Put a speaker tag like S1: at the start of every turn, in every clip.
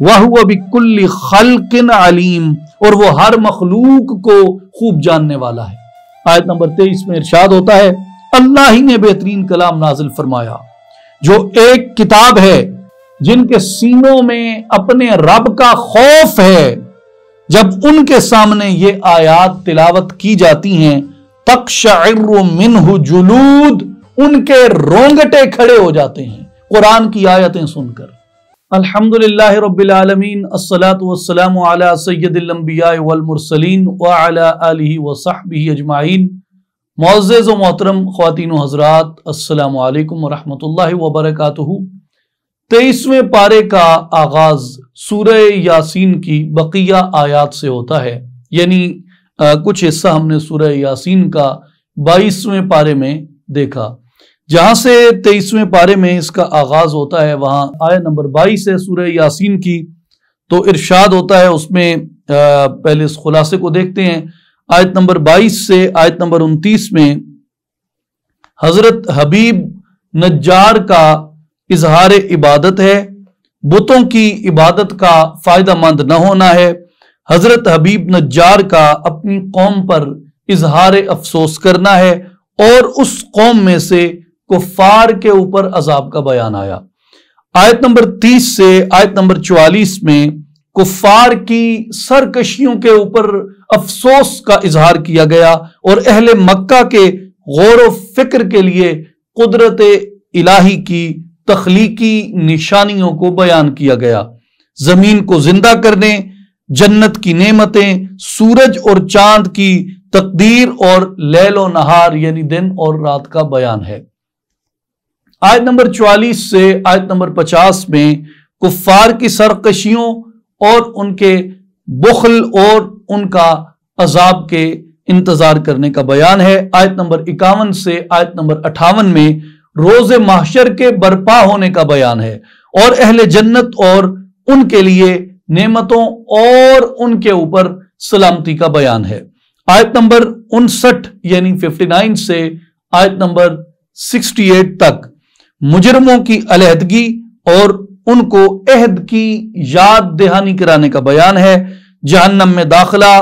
S1: وَهُوَ بِكُلِّ خَلْقٍ عَلِيمٍ، اور وہ ہر مخلوق کو خوب جاننے والا ہے۔ آیت نمبر 23 میں ارشاد ہوتا ہے اللہ ہی نے بہترین کلام نازل فرمایا جو ایک کتاب ہے جن کے سینوں میں اپنے رب کا خوف ہے، جب ان کے سامنے یہ آیات تلاوت کی جاتی ہیں تقشعر منہ جلود، ان کے رونگٹے کھڑے ہو جاتے ہیں قرآن کی آیتیں سن کر۔ الحمدللہ رب العالمین، الصلاة والسلام علی سید الانبیاء والمرسلین وعلی آلہ وصحبہ اجمعین۔ معزز و محترم خواتین و حضرات، السلام علیکم ورحمۃ اللہ وبرکاتہ۔ 23ویں پارے کا آغاز سورہ یاسین کی بقیہ آیات سے ہوتا ہے، یعنی کچھ حصہ ہم نے سورہ یاسین کا 22ویں پارے میں دیکھا۔ جہاں سے 23ویں پارے میں اس کا آغاز ہوتا ہے وہاں آیت نمبر 22 ہے سورہ یاسین کی، تو ارشاد ہوتا ہے اس میں پہلے اس خلاصے کو دیکھتے ہیں۔ آیت نمبر 22 سے آیت نمبر 29 میں حضرت حبیب نجار کا اظہار عبادت ہے، بتوں کی عبادت کا فائدہ مند نہ ہونا ہے۔ حضرت حبیب نجار کا اپنی قوم پر اظہار افسوس کرنا ہے، اور اس قوم میں سے کفار کے اوپر عذاب کا بیان آیا۔ آیت نمبر 30 سے آیت نمبر 44 میں کفار کی سرکشیوں کے اوپر افسوس کا اظہار کیا گیا، اور اہل مکہ کے غور و فکر کے لیے قدرت الہی کی تخلیقی نشانیوں کو بیان کیا گیا۔ زمین کو زندہ کرنے، جنت کی نعمتیں، سورج اور چاند کی تقدیر، اور لیل و نہار یعنی دن اور رات کا بیان ہے۔ آیت نمبر 44 سے آیت نمبر 50 میں کفار کی سرکشیوں اور ان کے بخل اور ان کا عذاب کے انتظار کرنے کا بیان ہے۔ آیت نمبر 51 سے آیت نمبر 58 میں روز محشر کے برپا ہونے کا بیان ہے، اور اہل جنت اور ان کے لیے نعمتوں اور ان کے اوپر سلامتی کا بیان ہے۔ آیت نمبر 59 یعنی 59 سے آیت نمبر 68 تک مجرموں کی علیحدگی اور ان کو عہد کی یاد دہانی کرانے کا بیان ہے، جہنم میں داخلہ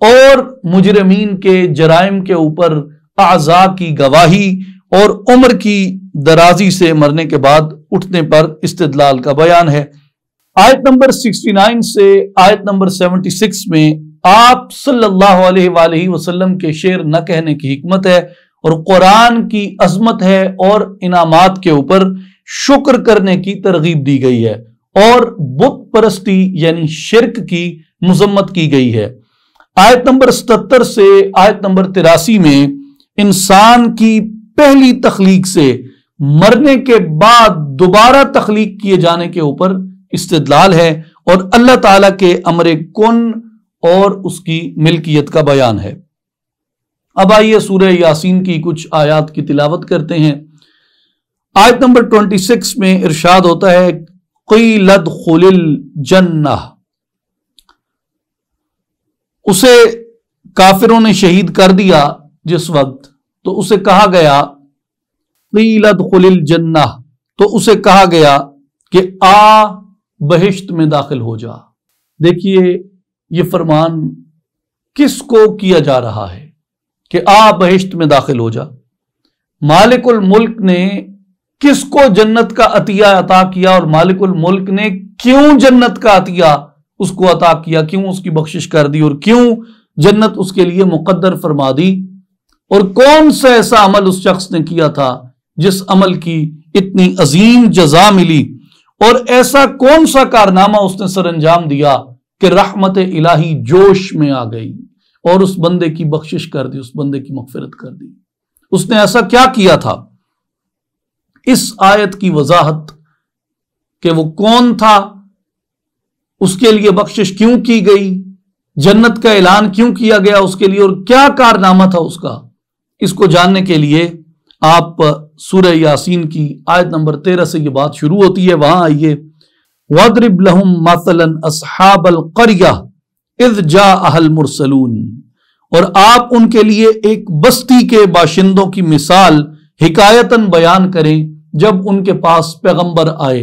S1: اور مجرمین کے جرائم کے اوپر اعضاء کی گواہی، اور عمر کی درازی سے مرنے کے بعد اٹھنے پر استدلال کا بیان ہے۔ آیت نمبر 69 سے آیت نمبر 76 میں آپ صلی اللہ علیہ وآلہ وسلم کے شعر نہ کہنے کی حکمت ہے، اور قرآن کی عظمت ہے، اور انعامات کے اوپر شکر کرنے کی ترغیب دی گئی ہے، اور بت پرستی یعنی شرک کی مذمت کی گئی ہے۔ آیت نمبر 77 سے آیت نمبر 83 میں انسان کی پہلی تخلیق سے مرنے کے بعد دوبارہ تخلیق کیے جانے کے اوپر استدلال ہے، اور اللہ تعالیٰ کے امر کن اور اس کی ملکیت کا بیان ہے۔ اب آئیے سورہ یاسین کی کچھ آیات کی تلاوت کرتے ہیں۔ آیت نمبر 26 میں ارشاد ہوتا ہے قیل ادخل الجنہ، اسے کافروں نے شہید کر دیا جس وقت، تو اسے کہا گیا قیل ادخل الجنہ، تو اسے کہا گیا کہ آ بہشت میں داخل ہو جا۔ دیکھیے یہ فرمان کس کو کیا جا رہا ہے کہ آ بہشت میں داخل ہو جا؟ مالک الملک نے کس کو جنت کا عطیہ عطا کیا، اور مالک الملک نے کیوں جنت کا عطیہ اس کو عطا کیا، کیوں اس کی بخشش کر دی، اور کیوں جنت اس کے لیے مقدر فرما دی، اور کون سا ایسا عمل اس شخص نے کیا تھا جس عمل کی اتنی عظیم جزا ملی، اور ایسا کون سا کارنامہ اس نے سر انجام دیا کہ رحمت الہی جوش میں آ گئی اور اس بندے کی بخشش کر دی، اس بندے کی مغفرت کر دی۔ اس نے ایسا کیا کیا تھا؟ اس آیت کی وضاحت کہ وہ کون تھا، اس کے لیے بخشش کیوں کی گئی، جنت کا اعلان کیوں کیا گیا اس کے لیے، اور کیا کارنامہ تھا اس کا، اس کو جاننے کے لیے آپ سورہ یاسین کی آیت نمبر 13 سے یہ بات شروع ہوتی ہے۔ وہاں آئیے وَاضْرِبْ لَهُمْ مَثَلًا أَصْحَابَ الْقَرْيَةِ إِذْ جَاءَهَا الْمُرْسَلُونَ، اور آپ ان کے لیے ایک بستی کے باشندوں کی مثال حکایتاً بیان کریں جب ان کے پاس پیغمبر آئے۔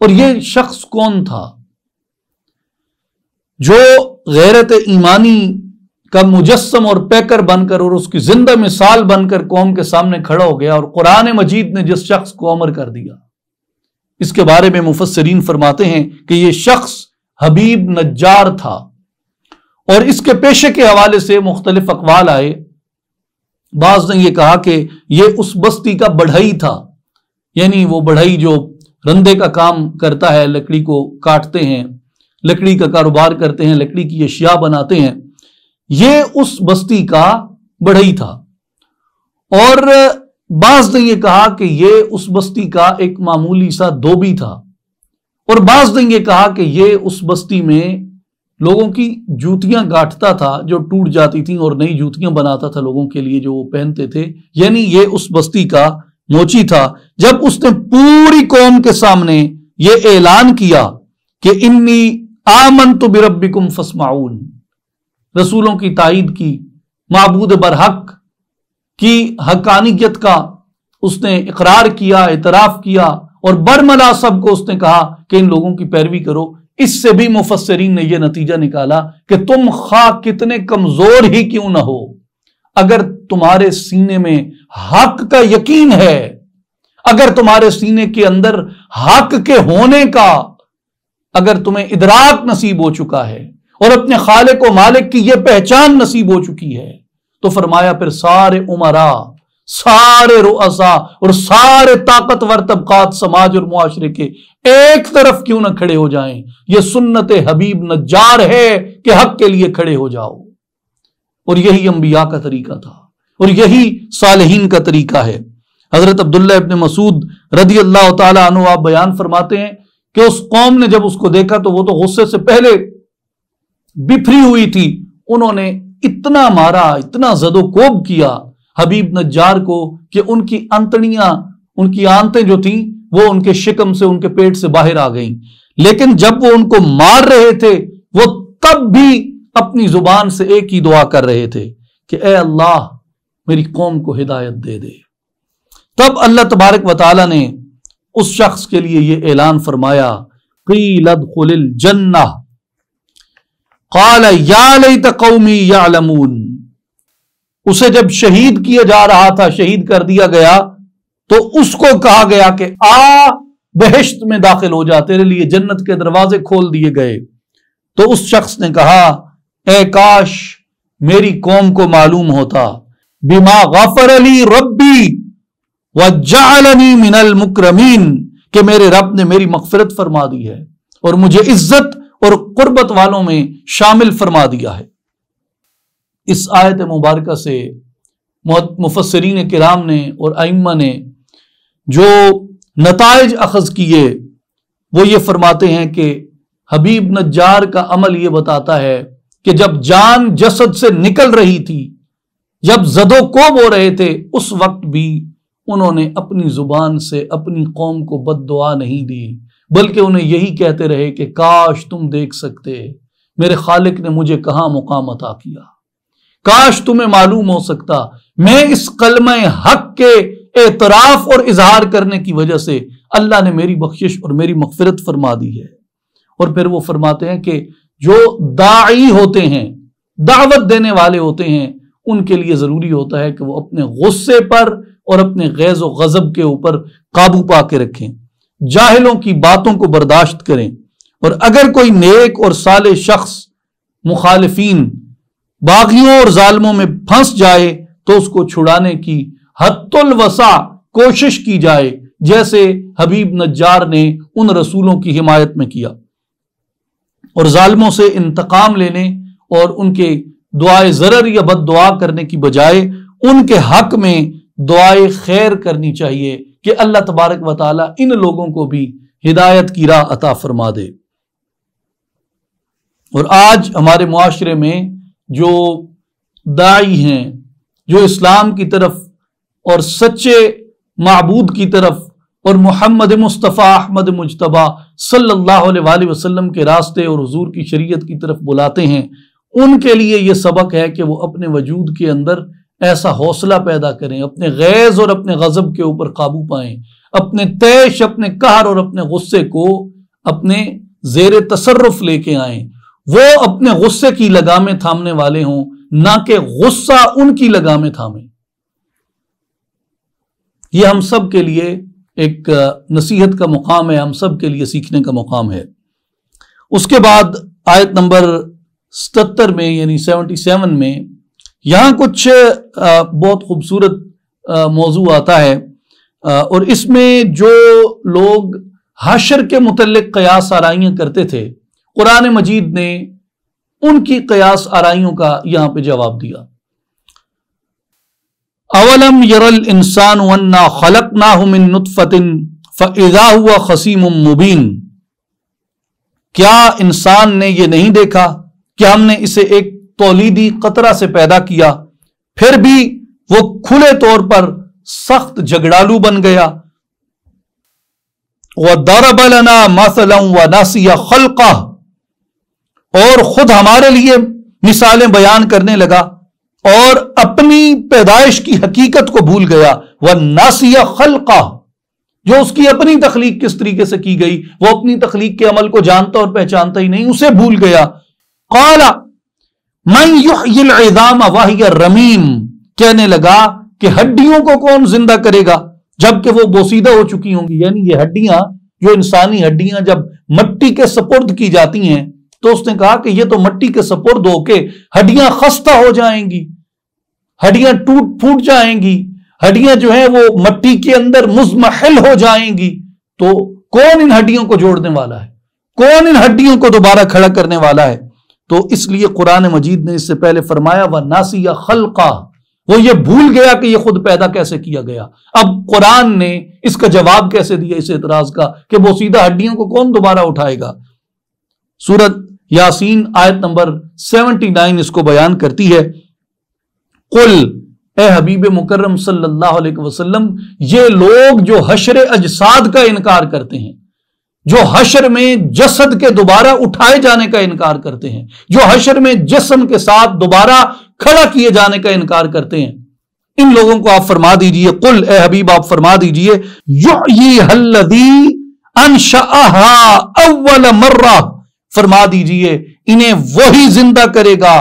S1: اور یہ شخص کون تھا جو غیرت ایمانی کا مجسم اور پیکر بن کر اور اس کی زندہ مثال بن کر قوم کے سامنے کھڑا ہو گیا، اور قرآن مجید نے جس شخص کو امر کر دیا، اس کے بارے میں مفسرین فرماتے ہیں کہ یہ شخص حبیب نجار تھا۔ اور اس کے پیشے کے حوالے سے مختلف اقوال آئے۔ بعض نے یہ کہا کہ یہ اس بستی کا بڑھئی تھا، یعنی وہ بڑھئی جو رندے کا کام کرتا ہے، لکڑی کو کاٹتے ہیں، لکڑی کا کاروبار کرتے ہیں، لکڑی کی اشیاء بناتے ہیں، یہ اس بستی کا بڑھئی تھا۔ اور بعض نے یہ کہا کہ یہ اس بستی کا ایک معمولی سا دھوبی تھا، اور بعض نے یہ کہا کہ یہ اس بستی میں لوگوں کی جوتیاں گاٹتا تھا جو ٹوٹ جاتی تھیں، اور نئی جوتیاں بناتا تھا لوگوں کے لیے جو وہ پہنتے تھے، یعنی یہ اس بستی کا موچی تھا۔ جب اس نے پوری قوم کے سامنے یہ اعلان کیا کہ انی آمنت بربکم فاسمعون، رسولوں کی تائید کی، معبود برحق کی حقانیت کا اس نے اقرار کیا، اعتراف کیا، اور برملا سب کو اس نے کہا کہ ان لوگوں کی پیروی کرو۔ اس سے بھی مفسرین نے یہ نتیجہ نکالا کہ تم خواہ کتنے کمزور ہی کیوں نہ ہو، اگر تمہارے سینے میں حق کا یقین ہے، اگر تمہارے سینے کے اندر حق کے ہونے کا اگر تمہیں ادراک نصیب ہو چکا ہے اور اپنے خالق و مالک کی یہ پہچان نصیب ہو چکی ہے، تو فرمایا پھر سارے عمراء، سارے رؤساء اور سارے طاقتور طبقات سماج اور معاشرے کے ایک طرف کیوں نہ کھڑے ہو جائیں۔ یہ سنت حبیب نجار ہے کہ حق کے لیے کھڑے ہو جاؤ، اور یہی انبیاء کا طریقہ تھا، اور یہی صالحین کا طریقہ ہے۔ حضرت عبداللہ ابن مسعود رضی اللہ تعالیٰ عنہ آپ بیان فرماتے ہیں کہ اس قوم نے جب اس کو دیکھا تو وہ تو غصے سے پہلے بفری ہوئی تھی، انہوں نے اتنا مارا، اتنا زد و کوب کیا حبیب نجار کو کہ ان کی انتڑیاں، ان کی آنتیں جو تھیں وہ ان کے شکم سے، ان کے پیٹ سے باہر آ گئیں۔ لیکن جب وہ ان کو مار رہے تھے وہ تب بھی اپنی زبان سے ایک ہی دعا کر رہے تھے کہ اے اللہ میری قوم کو ہدایت دے دے۔ تب اللہ تبارک و تعالی نے اس شخص کے لیے یہ اعلان فرمایا، قیل ادخل الجنہ قال یا لیت قومی یعلمون۔ اسے جب شہید کیا جا رہا تھا، شہید کر دیا گیا، تو اس کو کہا گیا کہ آ بہشت میں داخل ہو جا، تیرے لیے جنت کے دروازے کھول دیے گئے۔ تو اس شخص نے کہا اے کاش میری قوم کو معلوم ہوتا، بما غفر لی ربی وجعلنی من المکرمین، کہ میرے رب نے میری مغفرت فرما دی ہے اور مجھے عزت اور قربت والوں میں شامل فرما دیا ہے۔ اس آیت مبارکہ سے مفسرین کرام نے اور ائمہ نے جو نتائج اخذ کیے وہ یہ فرماتے ہیں کہ حبیب نجار کا عمل یہ بتاتا ہے کہ جب جان جسد سے نکل رہی تھی، جب زد و کوب ہو رہے تھے، اس وقت بھی انہوں نے اپنی زبان سے اپنی قوم کو بد دعا نہیں دی، بلکہ انہیں یہی کہتے رہے کہ کاش تم دیکھ سکتے میرے خالق نے مجھے کہاں مقام عطا کیا، کاش تمہیں معلوم ہو سکتا میں اس کلمہ حق کے اعتراف اور اظہار کرنے کی وجہ سے اللہ نے میری بخشش اور میری مغفرت فرما دی ہے۔ اور پھر وہ فرماتے ہیں کہ جو داعی ہوتے ہیں، دعوت دینے والے ہوتے ہیں، ان کے لیے ضروری ہوتا ہے کہ وہ اپنے غصے پر اور اپنے غیظ و غضب کے اوپر قابو پا کے رکھیں، جاہلوں کی باتوں کو برداشت کریں، اور اگر کوئی نیک اور صالح شخص مخالفین، باغیوں اور ظالموں میں پھنس جائے تو اس کو چھڑانے کی حد الوسع کوشش کی جائے، جیسے حبیب نجار نے ان رسولوں کی حمایت میں کیا، اور ظالموں سے انتقام لینے اور ان کے دعائے ضرر یا بد دعا کرنے کی بجائے ان کے حق میں دعائے خیر کرنی چاہیے کہ اللہ تبارک و تعالی ان لوگوں کو بھی ہدایت کی راہ عطا فرما دے۔ اور آج ہمارے معاشرے میں جو داعی ہیں، جو اسلام کی طرف اور سچے معبود کی طرف اور محمد مصطفیٰ احمد مجتبیٰ صلی اللہ علیہ وآلہ وسلم کے راستے اور حضور کی شریعت کی طرف بلاتے ہیں، ان کے لیے یہ سبق ہے کہ وہ اپنے وجود کے اندر ایسا حوصلہ پیدا کریں، اپنے غیظ اور اپنے غضب کے اوپر قابو پائیں، اپنے طیش، اپنے قہر اور اپنے غصے کو اپنے زیر تصرف لے کے آئیں، وہ اپنے غصے کی لگامیں تھامنے والے ہوں، نہ کہ غصہ ان کی لگامیں تھامیں۔ یہ ہم سب کے لیے ایک نصیحت کا مقام ہے، ہم سب کے لیے سیکھنے کا مقام ہے۔ اس کے بعد آیت نمبر 77 میں یعنی 77 میں یہاں کچھ بہت خوبصورت موضوع آتا ہے، اور اس میں جو لوگ حشر کے متعلق قیاس آرائیاں کرتے تھے، قرآن مجید نے ان کی قیاس آرائیوں کا یہاں پہ جواب دیا۔ اولم یر الانسان انا خلقناہ من نطفۃ فاذا هو خصیم مبین، کیا انسان نے یہ نہیں دیکھا کہ ہم نے اسے ایک تولیدی قطرہ سے پیدا کیا، پھر بھی وہ کھلے طور پر سخت جھگڑالو بن گیا۔ وَضَرَبَ لَنَا مَثَلًا وَنَسِيَ خَلْقَهُ، اور خود ہمارے لیے مثالیں بیان کرنے لگا اور اپنی پیدائش کی حقیقت کو بھول گیا۔ وَنَسِيَ خَلْقَهُ، جو اس کی اپنی تخلیق کس طریقے سے کی گئی، وہ اپنی تخلیق کے عمل کو جانتا اور پہچانتا ہی نہیں، اسے بھول گیا۔ قَالَ مَنْ يُحْيِي الْعِظَامَ وَهِيَ رَمِيمٌ، کہنے لگا کہ ہڈیوں کو کون زندہ کرے گا جبکہ وہ بوسیدہ ہو چکی ہوں گی۔ یعنی یہ ہڈیاں، جو انسانی ہڈیاں جب مٹی کے سپرد کی جاتی ہیں تو اس نے کہا کہ یہ تو مٹی کے سپرد ہو کے ہڈیاں خستہ ہو جائیں گی، ہڈیاں ٹوٹ پھوٹ جائیں گی، ہڈیاں جو ہیں وہ مٹی کے اندر مزمحل ہو جائیں گی، تو کون ان ہڈیوں کو جوڑنے والا ہے، کون ان ہڈیوں کو دوبارہ کھڑا کرنے والا ہے؟ تو اس لیے قرآن مجید نے اس سے پہلے فرمایا وَنَسِيَ خَلْقَهُ، وہ یہ بھول گیا کہ یہ خود پیدا کیسے کیا گیا۔ اب قرآن نے اس کا جواب کیسے دیا اس اعتراض کا کہ بوسیدہ ہڈیوں کو کون دوبارہ اٹھائے گا؟ سورت یاسین آیت نمبر 79 اس کو بیان کرتی ہے۔ قل، اے حبیب مکرم صلی اللہ علیہ وسلم، یہ لوگ جو حشر اجساد کا انکار کرتے ہیں، جو حشر میں جسد کے دوبارہ اٹھائے جانے کا انکار کرتے ہیں، جو حشر میں جسم کے ساتھ دوبارہ کھڑا کیے جانے کا انکار کرتے ہیں، ان لوگوں کو آپ فرما دیجئے، قل اے حبیب آپ فرما دیجئے، یحییھا الذی انشأھا اول مرہ، فرما دیجئے انہیں وہی زندہ کرے گا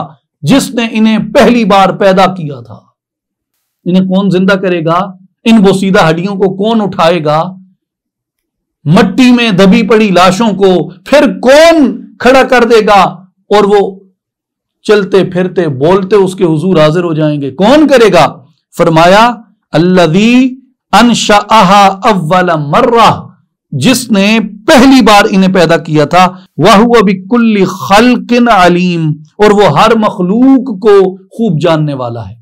S1: جس نے انہیں پہلی بار پیدا کیا تھا۔ انہیں کون زندہ کرے گا؟ ان بوسیدہ ہڈیوں کو کون اٹھائے گا؟ مٹی میں دبی پڑی لاشوں کو پھر کون کھڑا کر دے گا اور وہ چلتے پھرتے بولتے اس کے حضور حاضر ہو جائیں گے؟ کون کرے گا؟ فرمایا الذی انشأھا اول مرہ، جس نے پہلی بار انہیں پیدا کیا تھا، وَهُوَ بِكُلِّ خَلْقٍ عَلِيمٌ، اور وہ ہر مخلوق کو خوب جاننے والا ہے۔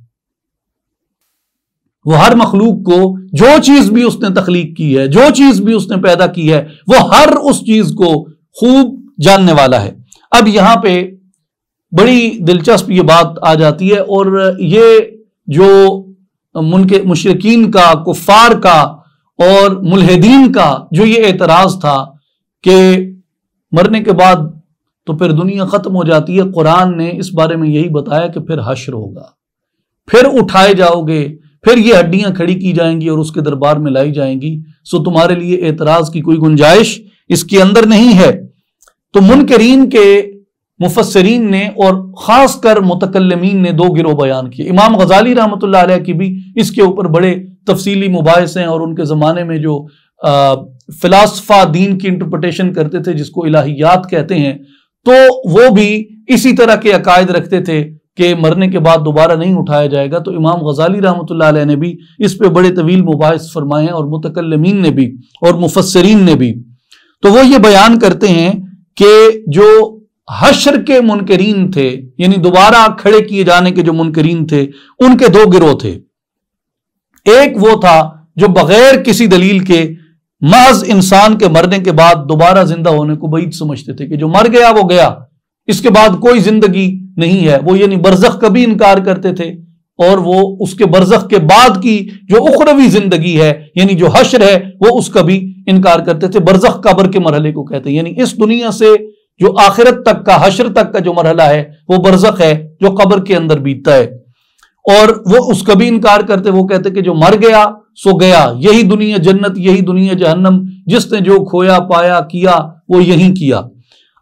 S1: وہ ہر مخلوق کو جو چیز بھی اس نے تخلیق کی ہے، جو چیز بھی اس نے پیدا کی ہے، وہ ہر اس چیز کو خوب جاننے والا ہے۔ اب یہاں پہ بڑی دلچسپ یہ بات آ جاتی ہے، اور یہ جو مشرکین کا، کفار کا اور ملحدین کا جو یہ اعتراض تھا کہ مرنے کے بعد تو پھر دنیا ختم ہو جاتی ہے، قرآن نے اس بارے میں یہی بتایا کہ پھر حشر ہوگا، پھر اٹھائے جاؤ گے، پھر یہ ہڈیاں کھڑی کی جائیں گی اور اس کے دربار میں لائی جائیں گی، سو تمہارے لیے اعتراض کی کوئی گنجائش اس کے اندر نہیں ہے۔ تو منکرین کے مفسرین نے اور خاص کر متکلمین نے دو گروہ بیان کیے۔ امام غزالی رحمۃ اللہ علیہ کی بھی اس کے اوپر بڑے تفصیلی مباحث ہیں، اور ان کے زمانے میں جو فلاسفہ دین کی انٹرپریٹیشن کرتے تھے جس کو الہیات کہتے ہیں، تو وہ بھی اسی طرح کے عقائد رکھتے تھے کہ مرنے کے بعد دوبارہ نہیں اٹھایا جائے گا۔ تو امام غزالی رحمۃ اللہ علیہ نے بھی اس پہ بڑے طویل مباحث فرمائے ہیں، اور متکلمین نے بھی اور مفسرین نے بھی۔ تو وہ یہ بیان کرتے ہیں کہ جو حشر کے منکرین تھے، یعنی دوبارہ کھڑے کیے جانے کے جو منکرین تھے، ان کے دو گروہ تھے۔ ایک وہ تھا جو بغیر کسی دلیل کے محض انسان کے مرنے کے بعد دوبارہ زندہ ہونے کو بعید سمجھتے تھے کہ جو مر گیا وہ گیا، اس کے بعد کوئی زندگی نہیں ہے۔ وہ یعنی برزخ کا بھی انکار کرتے تھے، اور وہ اس کے برزخ کے بعد کی جو اخروی زندگی ہے یعنی جو حشر ہے وہ اس کا بھی انکار کرتے تھے۔ برزخ قبر کے مرحلے کو کہتے ہیں، یعنی اس دنیا سے جو آخرت تک کا، حشر تک کا جو مرحلہ ہے وہ برزخ ہے جو قبر کے اندر بیتتا ہے، اور وہ اس کا بھی انکار کرتے۔ وہ کہتے کہ جو مر گیا سو گیا، یہی دنیا جنت یہی دنیا جہنم، جس نے جو کھویا پایا کیا وہ یہی کیا۔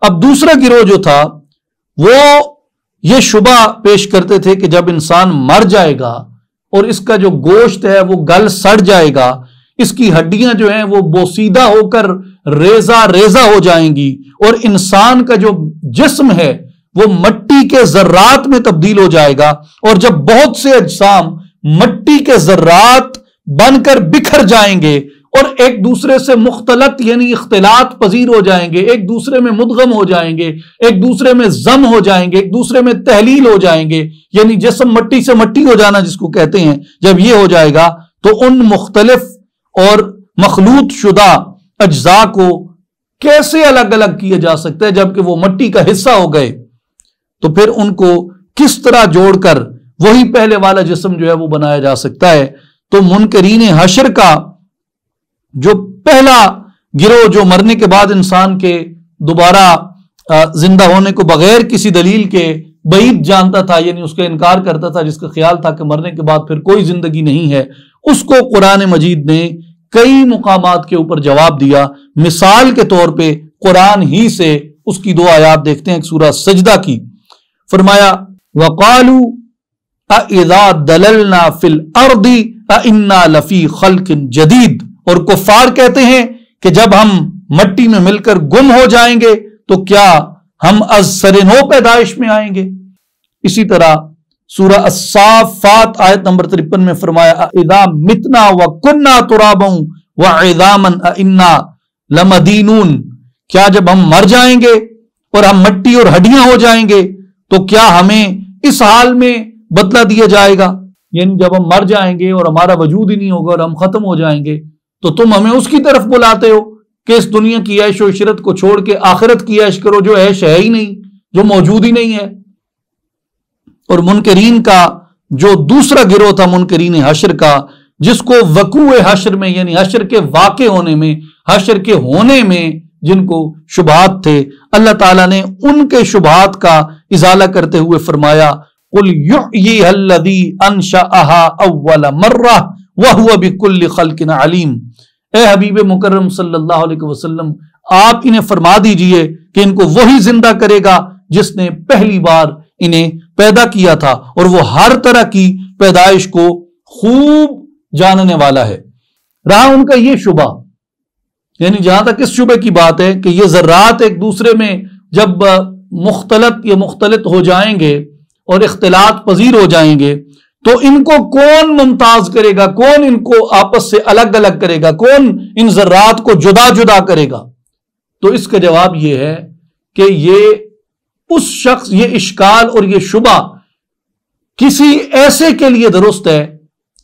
S1: اب دوسرا گروہ جو تھا وہ یہ شبہ پیش کرتے تھے کہ جب انسان مر جائے گا اور اس کا جو گوشت ہے وہ گل سڑ جائے گا، اس کی ہڈیاں جو ہیں وہ بوسیدہ ہو کر ریزہ ریزہ ہو جائیں گی، اور انسان کا جو جسم ہے وہ مٹی کے ذرات میں تبدیل ہو جائے گا، اور جب بہت سے اجسام مٹی کے ذرات بن کر بکھر جائیں گے اور ایک دوسرے سے مختلط یعنی اختلاط پذیر ہو جائیں گے، ایک دوسرے میں مدغم ہو جائیں گے، ایک دوسرے میں ضم ہو جائیں گے، ایک دوسرے میں تحلیل ہو جائیں گے، یعنی جسم مٹی سے مٹی ہو جانا جس کو کہتے ہیں، جب یہ ہو جائے گا تو ان مختلف اور مخلوط شدہ اجزاء کو کیسے الگ الگ کیا جا سکتا ہے جبکہ وہ مٹی کا حصہ ہو گئے؟ تو پھر ان کو کس طرح جوڑ کر وہی پہلے والا جسم جو ہے وہ بنایا جا سکتا ہے؟ تو منکرین حشر کا جو پہلا گروہ جو مرنے کے بعد انسان کے دوبارہ زندہ ہونے کو بغیر کسی دلیل کے بعید جانتا تھا، یعنی اس کا انکار کرتا تھا، جس کا خیال تھا کہ مرنے کے بعد پھر کوئی زندگی نہیں ہے، اس کو قرآن مجید نے کئی مقامات کے اوپر جواب دیا۔ مثال کے طور پہ قرآن ہی سے اس کی 2 آیات دیکھتے ہیں، ایک سورہ سجدہ کی، فرمایا وَقَالُوا أَإِذَا دَلَلْنَا فِي الْأَرْضِ أَإِنَّا لَفِي خَلْقٍ جَدِيدٍ، اور کفار کہتے ہیں کہ جب ہم مٹی میں مل کر گم ہو جائیں گے تو کیا ہم از سر نو پیدائش میں آئیں گے؟ اسی طرح سورہ الصافات آیت نمبر 53 میں فرمایا اذا متنا وکنا ترابا وعظاما انا لمدینون، کیا جب ہم مر جائیں گے اور ہم مٹی اور ہڈیاں ہو جائیں گے تو کیا ہمیں اس حال میں بدلہ دیا جائے گا؟ یعنی جب ہم مر جائیں گے اور ہمارا وجود ہی نہیں ہوگا اور ہم ختم ہو جائیں گے تو تم ہمیں اس کی طرف بلاتے ہو کہ اس دنیا کی عیش و عشرت کو چھوڑ کے آخرت کی عیش کرو، جو عیش ہے ہی نہیں، جو موجود ہی نہیں ہے۔ اور منکرین کا جو دوسرا گروہ تھا منکرین حشر کا، جس کو وقوع حشر میں یعنی حشر کے واقع ہونے میں، حشر کے ہونے میں جن کو شبہات تھے، اللہ تعالیٰ نے ان کے شبہات کا ازالہ کرتے ہوئے فرمایا قُلْ يُحْيِيهَا الَّذِي أَنشَأَهَا أَوَّلَ مَرَّةٍ وَهُوَ بِكُلِّ خَلْقٍ عَلِيمٌ۔ اے حبیب مکرم صلی اللہ علیہ وسلم، آپ انہیں فرما دیجئے کہ ان کو وہی زندہ کرے گا جس نے پہلی بار انہیں پیدا کیا تھا، اور وہ ہر طرح کی پیدائش کو خوب جاننے والا ہے۔ رہا ان کا یہ شبہ، یعنی جہاں تک اس شبہ کی بات ہے کہ یہ ذرات ایک دوسرے میں جب مختلط ہو جائیں گے اور اختلاط پذیر ہو جائیں گے تو ان کو کون ممتاز کرے گا، کون ان کو آپس سے الگ الگ کرے گا، کون ان ذرات کو جدا جدا کرے گا؟ تو اس کا جواب یہ ہے کہ یہ اس شخص، یہ اشکال اور یہ شبہ کسی ایسے کے لیے درست ہے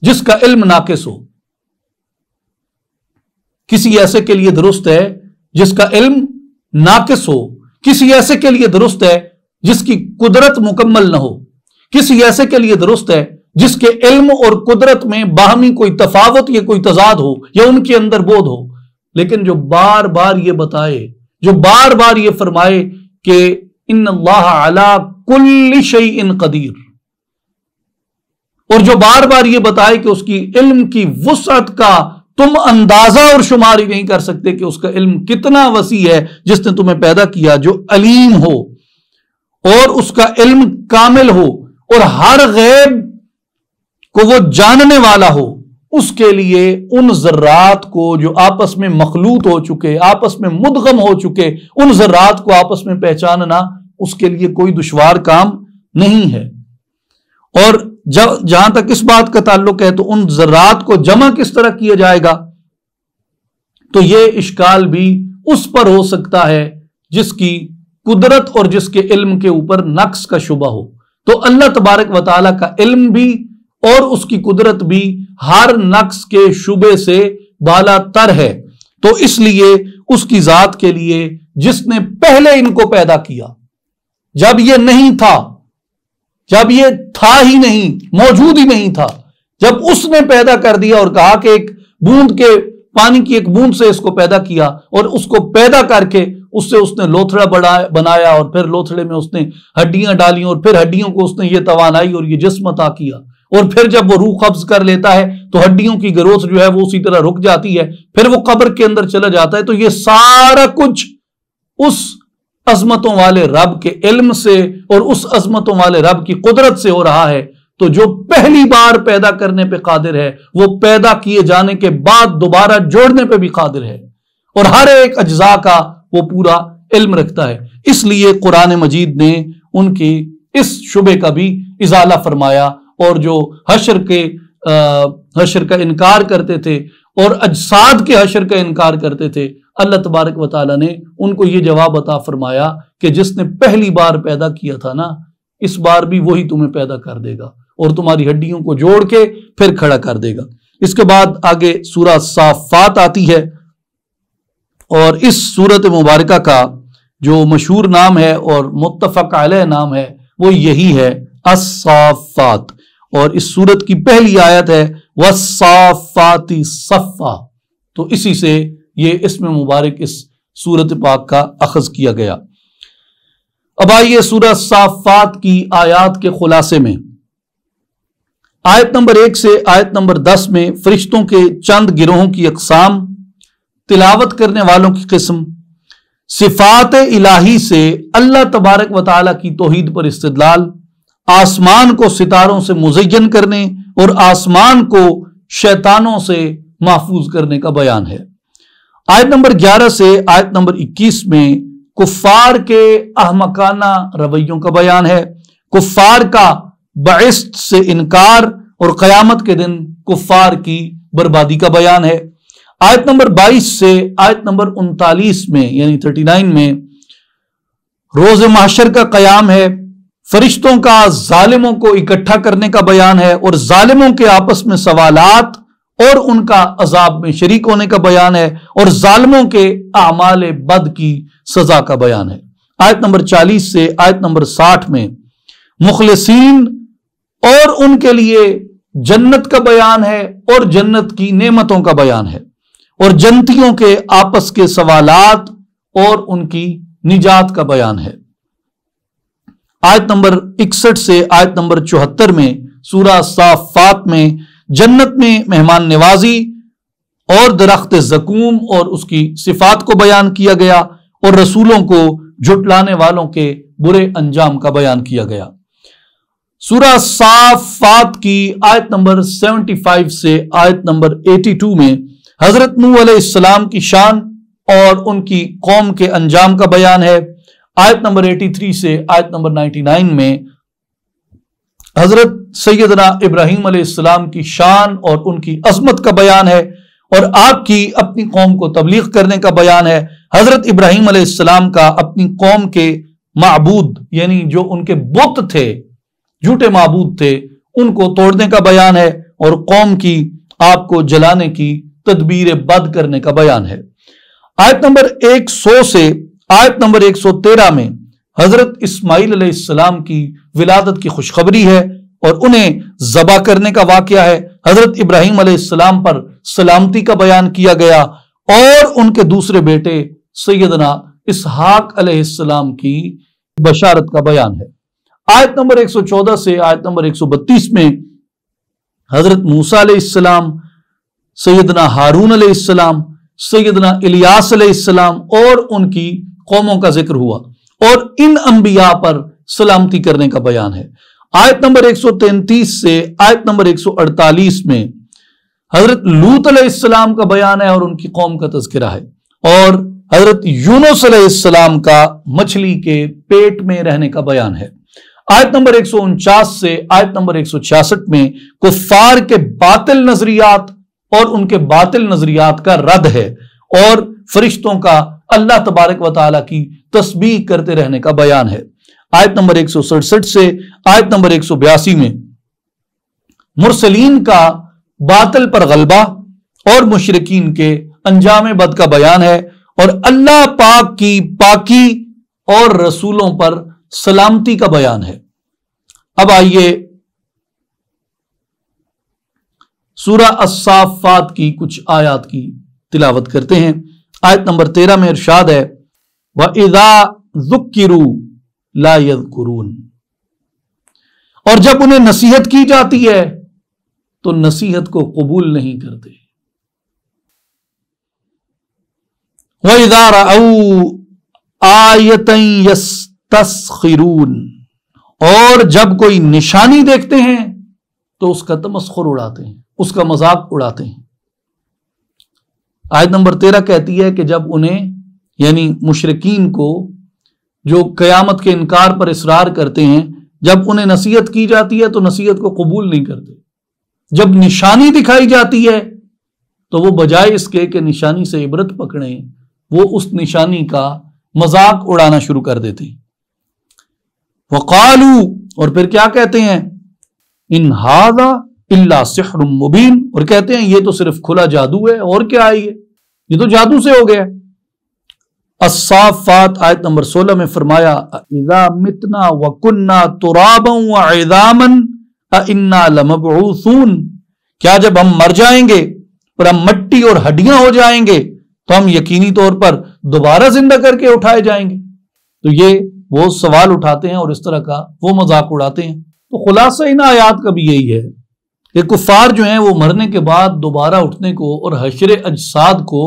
S1: جس کا علم ناقص ہو، کسی ایسے کے لیے درست ہے جس کا علم ناقص ہو، کسی ایسے کے لیے درست ہے جس کی قدرت مکمل نہ ہو، کسی ایسے کے لیے درست ہے جس کے علم اور قدرت میں باہمی کوئی تفاوت یا کوئی تضاد ہو یا ان کے اندر بودھ ہو، لیکن جو بار بار یہ بتائے، جو بار بار یہ فرمائے کہ ان اللہ علی کل شیء قدیر، اور جو بار بار یہ بتائے کہ اس کی علم کی وسعت کا تم اندازہ اور شمار ہی نہیں کر سکتے کہ اس کا علم کتنا وسیع ہے جس نے تمہیں پیدا کیا، جو علیم ہو اور اس کا علم کامل ہو اور ہر غیب کو وہ جاننے والا ہو، اس کے لیے ان ذرات کو جو آپس میں مخلوط ہو چکے، آپس میں مدغم ہو چکے، ان ذرات کو آپس میں پہچاننا اس کے لیے کوئی دشوار کام نہیں ہے۔ اور جہاں تک اس بات کا تعلق ہے تو ان ذرات کو جمع کس طرح کیا جائے گا، تو یہ اشکال بھی اس پر ہو سکتا ہے جس کی قدرت اور جس کے علم کے اوپر نقص کا شبہ ہو۔ تو اللہ تبارک و تعالیٰ کا علم بھی اور اس کی قدرت بھی ہر نقص کے شبے سے بالا تر ہے، تو اس لیے اس کی ذات کے لیے جس نے پہلے ان کو پیدا کیا، جب یہ نہیں تھا، جب یہ تھا ہی نہیں، موجود ہی نہیں تھا، جب اس نے پیدا کر دیا اور کہا کہ ایک بوند کے پانی کی ایک بوند سے اس کو پیدا کیا، اور اس کو پیدا کر کے اس سے اس نے لوتھڑا بنایا، اور پھر لوتھڑے میں اس نے ہڈیاں ڈالی، اور پھر ہڈیوں کو اس نے یہ توانائی اور یہ جسم عطا کیا، اور پھر جب وہ روح قبض کر لیتا ہے تو ہڈیوں کی گروتھ جو ہے وہ اسی طرح رک جاتی ہے، پھر وہ قبر کے اندر چلا جاتا ہے۔ تو یہ سارا کچھ اس عظمتوں والے رب کے علم سے اور اس عظمتوں والے رب کی قدرت سے ہو رہا ہے۔ تو جو پہلی بار پیدا کرنے پہ قادر ہے وہ پیدا کیے جانے کے بعد دوبارہ جوڑنے پہ بھی قادر ہے، اور ہر ایک اجزاء کا وہ پورا علم رکھتا ہے۔ اس لیے قرآن مجید نے ان کی اس شبے کا بھی ازالہ فرمایا، اور جو حشر کا انکار کرتے تھے اور اجساد کے حشر کا انکار کرتے تھے، اللہ تبارک و تعالیٰ نے ان کو یہ جواب عطا فرمایا کہ جس نے پہلی بار پیدا کیا تھا نا، اس بار بھی وہی تمہیں پیدا کر دے گا اور تمہاری ہڈیوں کو جوڑ کے پھر کھڑا کر دے گا۔ اس کے بعد آگے سورہ صافات آتی ہے، اور اس سورت مبارکہ کا جو مشہور نام ہے اور متفق علیہ نام ہے وہ یہی ہے، الصافات، اور اس سورت کی پہلی آیت ہے والصافات صفا، تو اسی سے یہ اسم مبارک اس سورت پاک کا اخذ کیا گیا۔ اب آئیے سورہ صافات کی آیات کے خلاصے میں۔ آیت نمبر 1 سے آیت نمبر 10 میں فرشتوں کے چند گروہوں کی اقسام، تلاوت کرنے والوں کی قسم، صفات الہی سے اللہ تبارک و تعالیٰ کی توحید پر استدلال، آسمان کو ستاروں سے مزین کرنے اور آسمان کو شیطانوں سے محفوظ کرنے کا بیان ہے۔ آیت نمبر 11 سے آیت نمبر 21 میں کفار کے احمقانہ رویوں کا بیان ہے، کفار کا بعثت سے انکار اور قیامت کے دن کفار کی بربادی کا بیان ہے۔ آیت نمبر 22 سے آیت نمبر 39 میں یعنی 39 میں روز محشر کا قیام ہے، فرشتوں کا ظالموں کو اکٹھا کرنے کا بیان ہے، اور ظالموں کے آپس میں سوالات اور ان کا عذاب میں شریک ہونے کا بیان ہے، اور ظالموں کے اعمال بد کی سزا کا بیان ہے۔ آیت نمبر 40 سے آیت نمبر 60 میں مخلصین اور ان کے لیے جنت کا بیان ہے اور جنت کی نعمتوں کا بیان ہے، اور جنتیوں کے آپس کے سوالات اور ان کی نجات کا بیان ہے۔ آیت نمبر 61 سے آیت نمبر 74 میں سورہ صافات میں جنت میں مہمان نوازی اور درخت زقوم اور اس کی صفات کو بیان کیا گیا، اور رسولوں کو جھٹلانے والوں کے برے انجام کا بیان کیا گیا۔ سورہ صافات کی آیت نمبر 75 سے آیت نمبر 82 میں حضرت نوح علیہ السلام کی شان اور ان کی قوم کے انجام کا بیان ہے۔ آیت نمبر 83 سے آیت نمبر 99 میں حضرت سیدنا ابراہیم علیہ السلام کی شان اور ان کی عظمت کا بیان ہے، اور آپ کی اپنی قوم کو تبلیغ کرنے کا بیان ہے۔ حضرت ابراہیم علیہ السلام کا اپنی قوم کے معبود یعنی جو ان کے بت تھے، جھوٹے معبود تھے، ان کو توڑنے کا بیان ہے، اور قوم کی آپ کو جلانے کی تدبیر بد کرنے کا بیان ہے۔ آیت نمبر 100 سے آیت نمبر 113 میں حضرت اسماعیل علیہ السلام کی ولادت کی خوشخبری ہے اور انہیں ذبح کرنے کا واقعہ ہے۔ حضرت ابراہیم علیہ السلام پر سلامتی کا بیان کیا گیا اور ان کے دوسرے بیٹے سیدنا اسحاق علیہ السلام کی بشارت کا بیان ہے۔ آیت نمبر 114 سے آیت نمبر 132 میں حضرت موسیٰ علیہ السلام، سیدنا ہارون علیہ السلام، سیدنا الیاس علیہ السلام اور ان کی قوموں کا ذکر ہوا اور ان انبیاء پر سلامتی کرنے کا بیان ہے۔ آیت نمبر 133 سے آیت نمبر 148 میں حضرت لوط علیہ السلام کا بیان ہے اور ان کی قوم کا تذکرہ ہے، اور حضرت یونس علیہ السلام کا مچھلی کے پیٹ میں رہنے کا بیان ہے۔ آیت نمبر 149 سے آیت نمبر 166 میں کفار کے باطل نظریات اور ان کے باطل نظریات کا رد ہے، اور فرشتوں کا اللہ تبارک و تعالیٰ کی تسبیح کرتے رہنے کا بیان ہے۔ آیت نمبر 167 سے آیت نمبر 182 میں مرسلین کا باطل پر غلبہ اور مشرکین کے انجام بد کا بیان ہے، اور اللہ پاک کی پاکی اور رسولوں پر سلامتی کا بیان ہے۔ اب آئیے سورہ الصافات کی کچھ آیات کی تلاوت کرتے ہیں۔ آیت نمبر 13 میں ارشاد ہے وَإِذَا ذُكِّرُوا لَا يَذْكُرُونَ، اور جب انہیں نصیحت کی جاتی ہے تو نصیحت کو قبول نہیں کرتے۔ وَإِذَا رَأَوْا آیَةً يَسْتَسْخِرُونَ، اور جب کوئی نشانی دیکھتے ہیں تو اس کا تمسخر اڑاتے ہیں، اس کا مذاق اڑاتے ہیں۔ آیت نمبر 13 کہتی ہے کہ جب انہیں یعنی مشرکین کو جو قیامت کے انکار پر اصرار کرتے ہیں، جب انہیں نصیحت کی جاتی ہے تو نصیحت کو قبول نہیں کرتے۔ جب نشانی دکھائی جاتی ہے تو وہ بجائے اس کے کہ نشانی سے عبرت پکڑیں، وہ اس نشانی کا مذاق اڑانا شروع کر دیتے ہیں۔ وقالو، اور پھر کیا کہتے ہیں؟ ان ھذا الا سحر مبین، اور کہتے ہیں یہ تو صرف کھلا جادو ہے، اور کیا ہے یہ تو جادو سے ہو گیا۔ الصافات آیت نمبر 16 میں فرمایا اذا متنا وکنا ترابا وعظاما انا لمبعوثون، کیا جب ہم مر جائیں گے اور ہم مٹی اور ہڈیاں ہو جائیں گے تو ہم یقینی طور پر دوبارہ زندہ کر کے اٹھائے جائیں گے؟ تو یہ وہ سوال اٹھاتے ہیں اور اس طرح کا وہ مذاق اڑاتے ہیں۔ تو خلاصہ ان آیات کا بھی یہی ہے کہ کفار جو ہیں وہ مرنے کے بعد دوبارہ اٹھنے کو اور حشر اجساد کو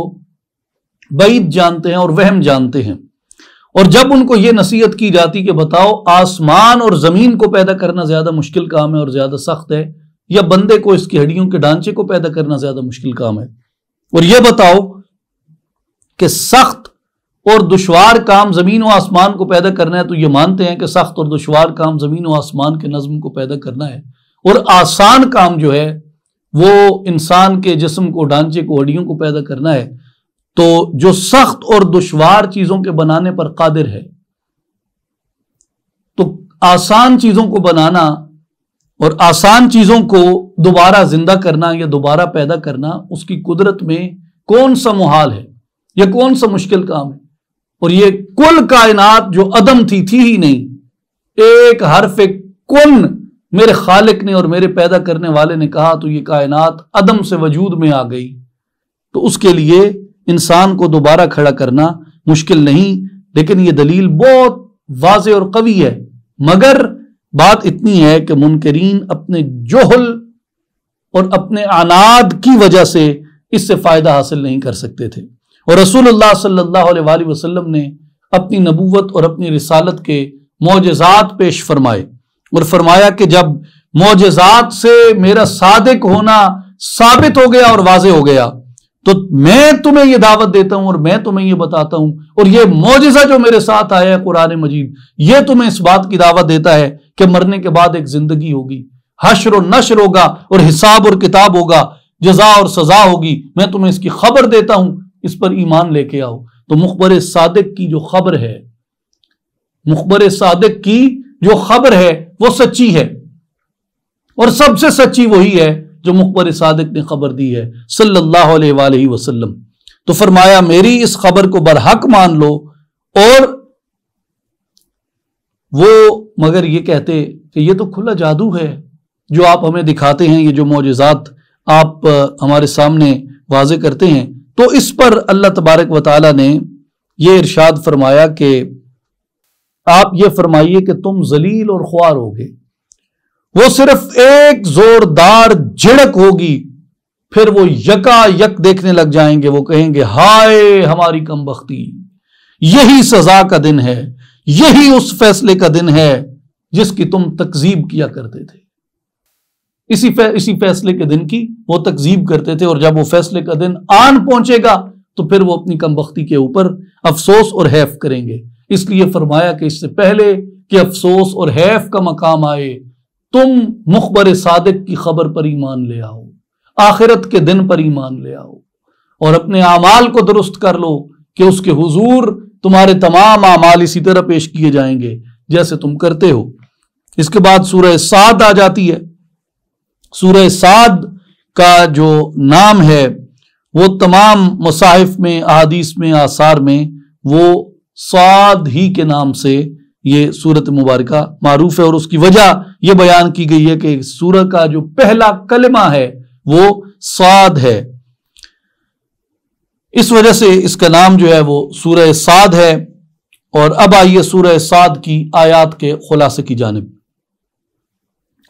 S1: بعید جانتے ہیں اور وہم جانتے ہیں، اور جب ان کو یہ نصیحت کی جاتی کہ بتاؤ آسمان اور زمین کو پیدا کرنا زیادہ مشکل کام ہے اور زیادہ سخت ہے، یا بندے کو اس کی ہڈیوں کے ڈھانچے کو پیدا کرنا زیادہ مشکل کام ہے، اور یہ بتاؤ کہ سخت اور دشوار کام زمین و آسمان کو پیدا کرنا ہے، تو یہ مانتے ہیں کہ سخت اور دشوار کام زمین و آسمان کے نظم کو پیدا کرنا ہے، اور آسان کام جو ہے وہ انسان کے جسم کو، ڈھانچے کو، ہڈیوں کو پیدا کرنا ہے۔ تو جو سخت اور دشوار چیزوں کے بنانے پر قادر ہے، تو آسان چیزوں کو بنانا اور آسان چیزوں کو دوبارہ زندہ کرنا یا دوبارہ پیدا کرنا اس کی قدرت میں کون سا محال ہے، یہ کون سا مشکل کام ہے؟ اور یہ کل کائنات جو عدم تھی ہی نہیں، ایک حرف کن میرے خالق نے اور میرے پیدا کرنے والے نے کہا تو یہ کائنات عدم سے وجود میں آ گئی۔ تو اس کے لیے انسان کو دوبارہ کھڑا کرنا مشکل نہیں، لیکن یہ دلیل بہت واضح اور قوی ہے، مگر بات اتنی ہے کہ منکرین اپنے جہل اور اپنے عناد کی وجہ سے اس سے فائدہ حاصل نہیں کر سکتے تھے۔ اور رسول اللہ صلی اللہ علیہ وآلہ وسلم نے اپنی نبوت اور اپنی رسالت کے معجزات پیش فرمائے اور فرمایا کہ جب معجزات سے میرا صادق ہونا ثابت ہو گیا اور واضح ہو گیا تو میں تمہیں یہ دعوت دیتا ہوں اور میں تمہیں یہ بتاتا ہوں، اور یہ معجزہ جو میرے ساتھ آیا ہے قرآن مجید، یہ تمہیں اس بات کی دعوت دیتا ہے کہ مرنے کے بعد ایک زندگی ہوگی، حشر و نشر ہوگا اور حساب اور کتاب ہوگا، جزا اور سزا ہوگی، میں تمہیں اس کی خبر دیتا ہوں، اس پر ایمان لے کے آؤ۔ تو مخبر صادق کی جو خبر ہے، مخبر صادق کی جو خبر ہے وہ سچی ہے، اور سب سے سچی وہی ہے جو مخبر صادق نے خبر دی ہے صلی اللہ علیہ وآلہ وسلم۔ تو فرمایا میری اس خبر کو برحق مان لو، اور وہ مگر یہ کہتے کہ یہ تو کھلا جادو ہے جو آپ ہمیں دکھاتے ہیں، یہ جو معجزات آپ ہمارے سامنے واضح کرتے ہیں۔ تو اس پر اللہ تبارک و تعالی نے یہ ارشاد فرمایا کہ آپ یہ فرمائیے کہ تم ذلیل اور خوار ہوگے، وہ صرف ایک زوردار جھڑک ہوگی، پھر وہ یکا یک دیکھنے لگ جائیں گے، وہ کہیں گے ہائے ہماری کم بختی، یہی سزا کا دن ہے، یہی اس فیصلے کا دن ہے جس کی تم تکذیب کیا کرتے تھے۔ اسی فیصلے کے دن کی وہ تکذیب کرتے تھے، اور جب وہ فیصلے کا دن آن پہنچے گا تو پھر وہ اپنی کم بختی کے اوپر افسوس اور حیف کریں گے۔ اس لیے فرمایا کہ اس سے پہلے کہ افسوس اور حیف کا مقام آئے، تم مخبر صادق کی خبر پر ایمان لے آؤ، آخرت کے دن پر ایمان لے آؤ، اور اپنے اعمال کو درست کر لو کہ اس کے حضور تمہارے تمام اعمال اسی طرح پیش کیے جائیں گے جیسے تم کرتے ہو۔ اس کے بعد سورہ صاد آ جاتی ہے۔ سورہ صاد کا جو نام ہے وہ تمام مصاحف میں، احادیث میں، آثار میں وہ صاد ہی کے نام سے یہ سورت مبارکہ معروف ہے، اور اس کی وجہ یہ بیان کی گئی ہے کہ سورہ کا جو پہلا کلمہ ہے وہ صاد ہے، اس وجہ سے اس کا نام جو ہے وہ سورہ صاد ہے۔ اور اب آئیے سورہ صاد کی آیات کے خلاصے کی جانب۔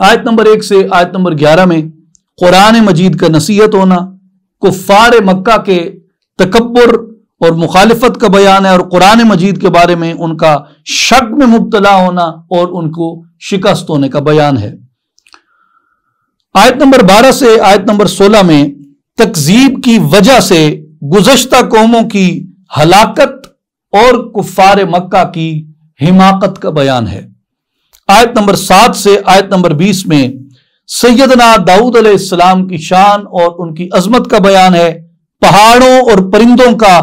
S1: آیت نمبر 1 سے آیت نمبر 11 میں قرآن مجید کا نصیحت ہونا، کفار مکہ کے تکبر اور مخالفت کا بیان ہے، اور قرآن مجید کے بارے میں ان کا شک میں مبتلا ہونا اور ان کو شکست ہونے کا بیان ہے۔ آیت نمبر 12 سے آیت نمبر 16 میں تکذیب کی وجہ سے گزشتہ قوموں کی ہلاکت اور کفار مکہ کی حماقت کا بیان ہے۔ آیت نمبر 7 سے آیت نمبر 20 میں سیدنا داؤد علیہ السلام کی شان اور ان کی عظمت کا بیان ہے، پہاڑوں اور پرندوں کا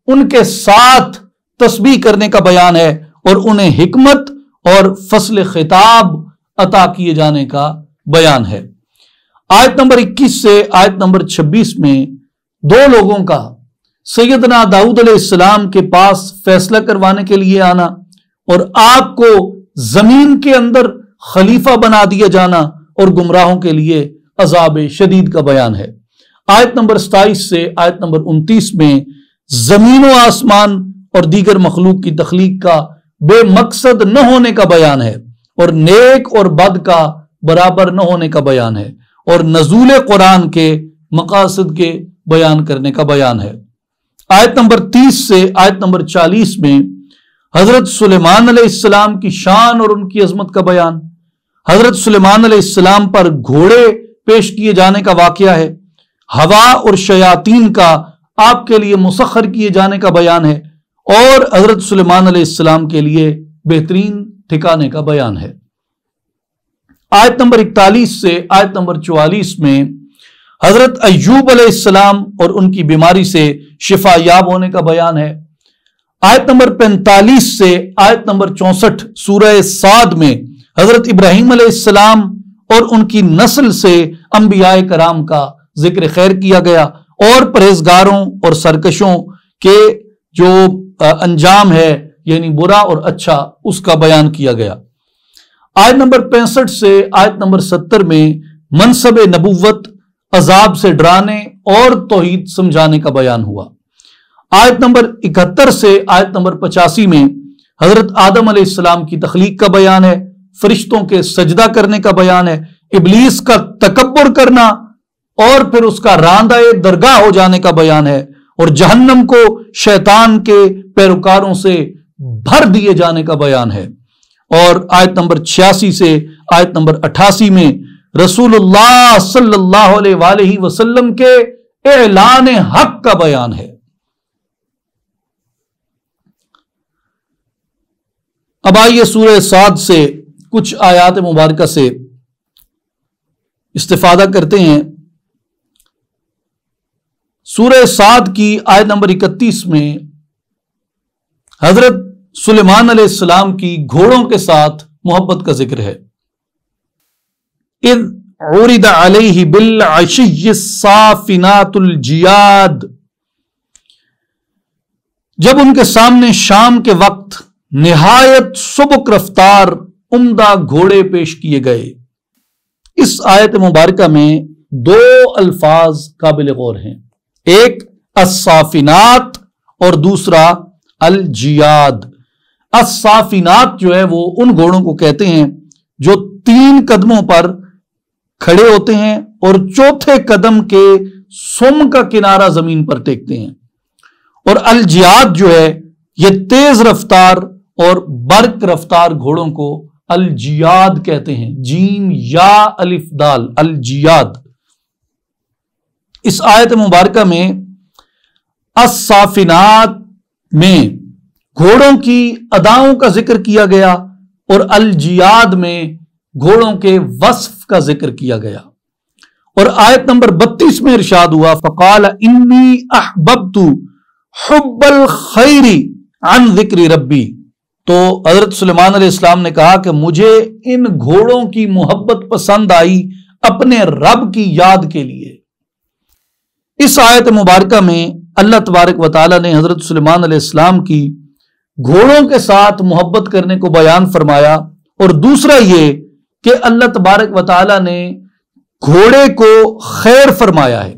S1: ان کے ساتھ تسبیح کرنے کا بیان ہے، اور انہیں حکمت اور فصل خطاب عطا کیے جانے کا بیان ہے۔ آیت نمبر 21 سے آیت نمبر 26 میں دو لوگوں کا سیدنا داؤد علیہ السلام کے پاس فیصلہ کروانے کے لیے آنا اور آپ کو زمین کے اندر خلیفہ بنا دیا جانا اور گمراہوں کے لیے عذاب شدید کا بیان ہے۔ آیت نمبر 27 سے آیت نمبر 29 میں زمین و آسمان اور دیگر مخلوق کی تخلیق کا بے مقصد نہ ہونے کا بیان ہے، اور نیک اور بد کا برابر نہ ہونے کا بیان ہے، اور نزول قرآن کے مقاصد کے بیان کرنے کا بیان ہے۔ آیت نمبر 30 سے آیت نمبر 40 میں حضرت سلیمان علیہ السلام کی شان اور ان کی عظمت کا بیان، حضرت سلیمان علیہ السلام پر گھوڑے پیش کیے جانے کا واقعہ ہے، ہوا اور شیاطین کا آپ کے لیے مسخر کیے جانے کا بیان ہے، اور حضرت سلیمان علیہ السلام کے لیے بہترین ٹھکانے کا بیان ہے۔ آیت نمبر 41 سے آیت نمبر 44 میں حضرت ایوب علیہ السلام اور ان کی بیماری سے شفا یاب ہونے کا بیان ہے۔ آیت نمبر 45 سے آیت نمبر 64 سورہ صاد میں حضرت ابراہیم علیہ السلام اور ان کی نسل سے انبیاء کرام کا ذکر خیر کیا گیا، اور پرہیزگاروں اور سرکشوں کے جو انجام ہے یعنی برا اور اچھا اس کا بیان کیا گیا۔ آیت نمبر 65 سے آیت نمبر 70 میں منصب نبوت، عذاب سے ڈرانے اور توحید سمجھانے کا بیان ہوا۔ آیت نمبر 71 سے آیت نمبر 85 میں حضرت آدم علیہ السلام کی تخلیق کا بیان ہے، فرشتوں کے سجدہ کرنے کا بیان ہے، ابلیس کا تکبر کرنا اور پھر اس کا راندہ درگاہ ہو جانے کا بیان ہے، اور جہنم کو شیطان کے پیروکاروں سے بھر دیے جانے کا بیان ہے۔ اور آیت نمبر 86 سے آیت نمبر 88 میں رسول اللہ صلی اللہ علیہ وآلہ وسلم کے اعلان حق کا بیان ہے۔ اب آئیے سورہ صاد سے کچھ آیات مبارکہ سے استفادہ کرتے ہیں۔ سورہ صاد کی آیت نمبر 31 میں حضرت سلیمان علیہ السلام کی گھوڑوں کے ساتھ محبت کا ذکر ہے۔ اذ عرض علیہ بالعشی الصافنات الجیاد، جب ان کے سامنے شام کے وقت نہایت سبک رفتار عمدہ گھوڑے پیش کیے گئے۔ اس آیت مبارکہ میں دو الفاظ قابل غور ہیں، ایک الصافنات اور دوسرا الجیاد۔ الصافنات جو ہے وہ ان گھوڑوں کو کہتے ہیں جو 3 قدموں پر کھڑے ہوتے ہیں اور چوتھے قدم کے سم کا کنارہ زمین پر ٹیکتے ہیں، اور الجیاد جو ہے یہ تیز رفتار اور برق رفتار گھوڑوں کو الجیاد کہتے ہیں، جیم یا الف دال، الجیاد۔ اس آیت مبارکہ میں الصافنات میں گھوڑوں کی اداؤں کا ذکر کیا گیا اور الجیاد میں گھوڑوں کے وصف کا ذکر کیا گیا، اور آیت نمبر 32 میں ارشاد ہوا فقال انی احببت حب الخیر عن ذکر ربی، تو حضرت سلیمان علیہ السلام نے کہا کہ مجھے ان گھوڑوں کی محبت پسند آئی اپنے رب کی یاد کے لیے۔ اس آیت مبارکہ میں اللہ تبارک و تعالی نے حضرت سلیمان علیہ السلام کی گھوڑوں کے ساتھ محبت کرنے کو بیان فرمایا، اور دوسرا یہ کہ اللہ تبارک و تعالی نے گھوڑے کو خیر فرمایا ہے،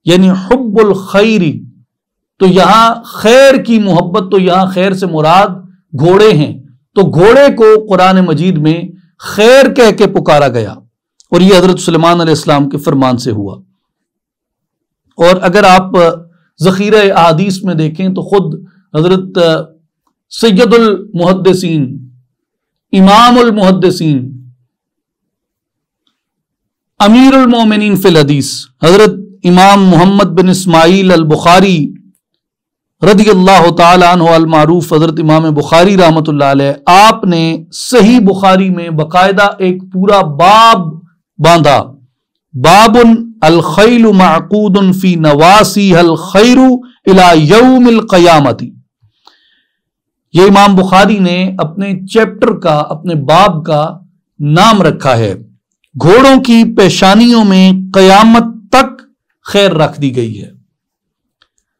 S1: یعنی حب الخیری، تو یہاں خیر کی محبت، تو یہاں خیر سے مراد گھوڑے ہیں، تو گھوڑے کو قرآن مجید میں خیر کہہ کے پکارا گیا، اور یہ حضرت سلیمان علیہ السلام کے فرمان سے ہوا۔ اور اگر آپ ذخیرہ احادیث میں دیکھیں تو خود حضرت سید المحدثین، امام المحدثین، امیر المومنین فی الحدیث حضرت امام محمد بن اسماعیل البخاری رضی اللہ تعالی عنہ المعروف، حضرت امام بخاری رحمۃ اللہ علیہ، آپ نے صحیح بخاری میں باقاعدہ ایک پورا باب باندھا، باب الخیل معقود فی نواسیہ الخیر الی یوم القیامت۔ یہ امام بخاری نے اپنے چیپٹر کا، اپنے باب کا نام رکھا ہے، گھوڑوں کی پیشانیوں میں قیامت تک خیر رکھ دی گئی ہے۔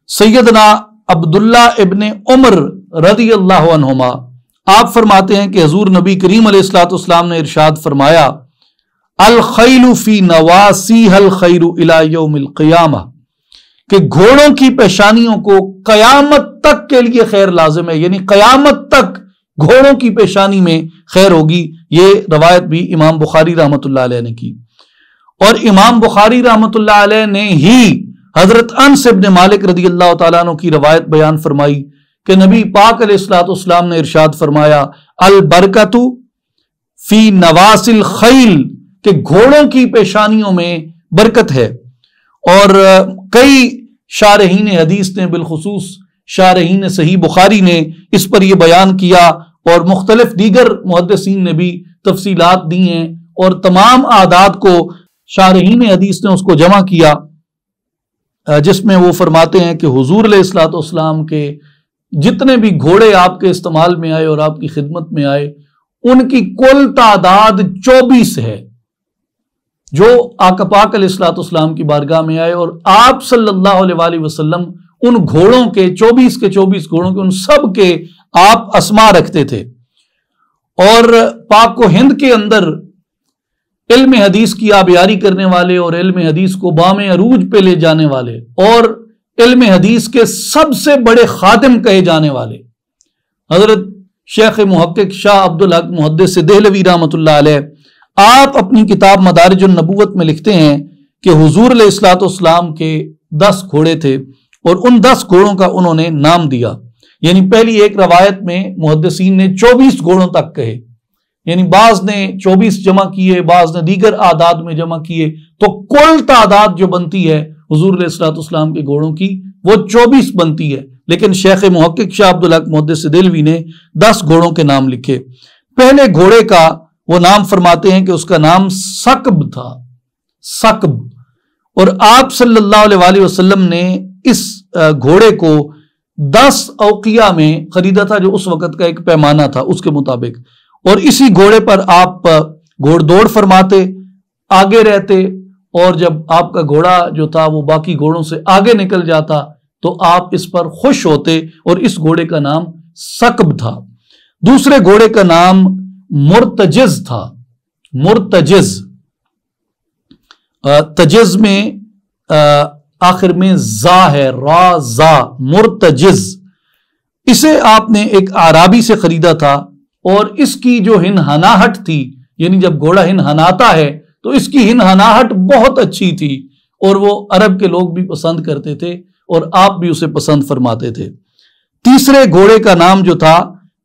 S1: سیدنا عبداللہ ابن عمر رضی اللہ عنہما آپ فرماتے ہیں کہ حضور نبی کریم علیہ الصلوۃ والسلام نے ارشاد فرمایا، الخیل فی نواسیہ الخیر الی یوم القیامہ، کہ گھوڑوں کی پیشانیوں کو قیامت تک کے لیے خیر لازم ہے، یعنی قیامت تک گھوڑوں کی پیشانی میں خیر ہوگی۔ یہ روایت بھی امام بخاری رحمۃ اللہ علیہ نے کی، اور امام بخاری رحمۃ اللہ علیہ نے ہی حضرت انس ابن مالک رضی اللہ تعالیٰ عنہ کی روایت بیان فرمائی کہ نبی پاک علیہ الصلوۃ والسلام نے ارشاد فرمایا، البرکۃ فی نواس الخیل، کہ گھوڑوں کی پیشانیوں میں برکت ہے۔ اور کئی شارحین حدیث نے، بالخصوص شارحین صحیح بخاری نے اس پر یہ بیان کیا، اور مختلف دیگر محدثین نے بھی تفصیلات دی ہیں، اور تمام اعداد کو شارحین حدیث نے اس کو جمع کیا، جس میں وہ فرماتے ہیں کہ حضور علیہ الصلوۃ والسلام کے جتنے بھی گھوڑے آپ کے استعمال میں آئے اور آپ کی خدمت میں آئے، ان کی کل تعداد 24 ہے، جو آقا پاک علیہ الصلوۃ والسلام کی بارگاہ میں آئے، اور آپ صلی اللہ علیہ وآلہ وسلم ان گھوڑوں کے 24 گھوڑوں کے ان سب کے آپ اسما رکھتے تھے۔ اور پاک و ہند کے اندر علم حدیث کی آبیاری کرنے والے اور علم حدیث کو بام عروج پہ لے جانے والے اور علم حدیث کے سب سے بڑے خادم کہے جانے والے حضرت شیخ محقق شاہ عبدالحق محدث دہلوی رحمۃ اللہ علیہ، آپ اپنی کتاب مدارج النبوت میں لکھتے ہیں کہ حضور علیہ الصلوۃ والسلام کے 10 گھوڑے تھے، اور ان 10 گھوڑوں کا انہوں نے نام دیا، یعنی پہلی ایک روایت میں محدثین نے 24 گھوڑوں تک کہے، یعنی بعض نے 24 جمع کیے، بعض نے دیگر اعداد میں جمع کیے، تو کل تعداد جو بنتی ہے حضور علیہ الصلوۃ والسلام کے گھوڑوں کی وہ 24 بنتی ہے، لیکن شیخ محقق شاہ عبدالحق محدث دہلوی نے 10 گھوڑوں کے نام لکھے۔ پہلے گھوڑے کا وہ نام فرماتے ہیں کہ اس کا نام سکب تھا، سکب، اور آپ صلی اللہ علیہ وآلہ وسلم نے اس گھوڑے کو 10 اوقیہ میں خریدا تھا، جو اس وقت کا ایک پیمانہ تھا اس کے مطابق، اور اسی گھوڑے پر آپ گھوڑ دوڑ فرماتے، آگے رہتے، اور جب آپ کا گھوڑا جو تھا وہ باقی گھوڑوں سے آگے نکل جاتا تو آپ اس پر خوش ہوتے، اور اس گھوڑے کا نام سکب تھا۔ دوسرے گھوڑے کا نام مرتجز تھا، مرتجز، تجز میں آخر میں زا ہے، را زا، مرتجز۔ اسے آپ نے ایک اعرابی سے خریدا تھا، اور اس کی جو ہنہناہٹ تھی، یعنی جب گھوڑا ہنہناتا ہے تو اس کی ہنہناہٹ بہت اچھی تھی، اور وہ عرب کے لوگ بھی پسند کرتے تھے، اور آپ بھی اسے پسند فرماتے تھے۔ تیسرے گھوڑے کا نام جو تھا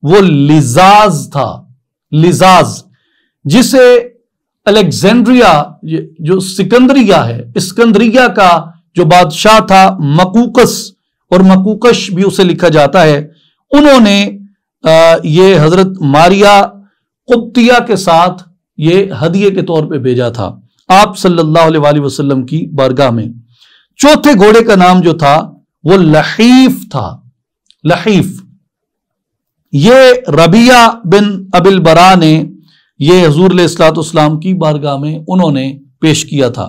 S1: وہ لزاز تھا، لزاز، جسے الیگزینڈریا، جو سکندریہ ہے، اسکندریہ کا جو بادشاہ تھا مقوقس، اور مقوقش بھی اسے لکھا جاتا ہے، انہوں نے یہ حضرت ماریا قبطیہ کے ساتھ یہ ہدیے کے طور پہ بھیجا تھا آپ صلی اللہ علیہ وآلہ وسلم کی بارگاہ میں۔ چوتھے گھوڑے کا نام جو تھا وہ لحیف تھا، لحیف۔ یہ ربیعہ بن ابی البراء نے یہ حضور علیہ الصلوۃ والسلام کی بارگاہ میں انہوں نے پیش کیا تھا۔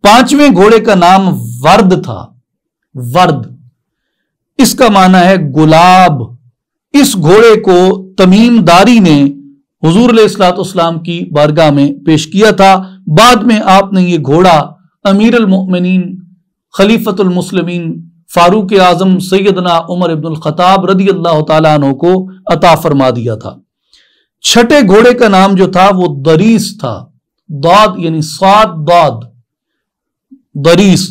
S1: پانچویں گھوڑے کا نام ورد تھا، ورد، اس کا معنی ہے گلاب۔ اس گھوڑے کو تمیم داری نے حضور علیہ الصلوۃ والسلام کی بارگاہ میں پیش کیا تھا۔ بعد میں آپ نے یہ گھوڑا امیر المؤمنین، خلیفۃ المسلمین، فاروق اعظم سیدنا عمر ابن الخطاب رضی اللہ تعالیٰ عنہ کو عطا فرما دیا تھا۔ چھٹے گھوڑے کا نام جو تھا وہ دریس تھا، داد یعنی صاد داد، دریس،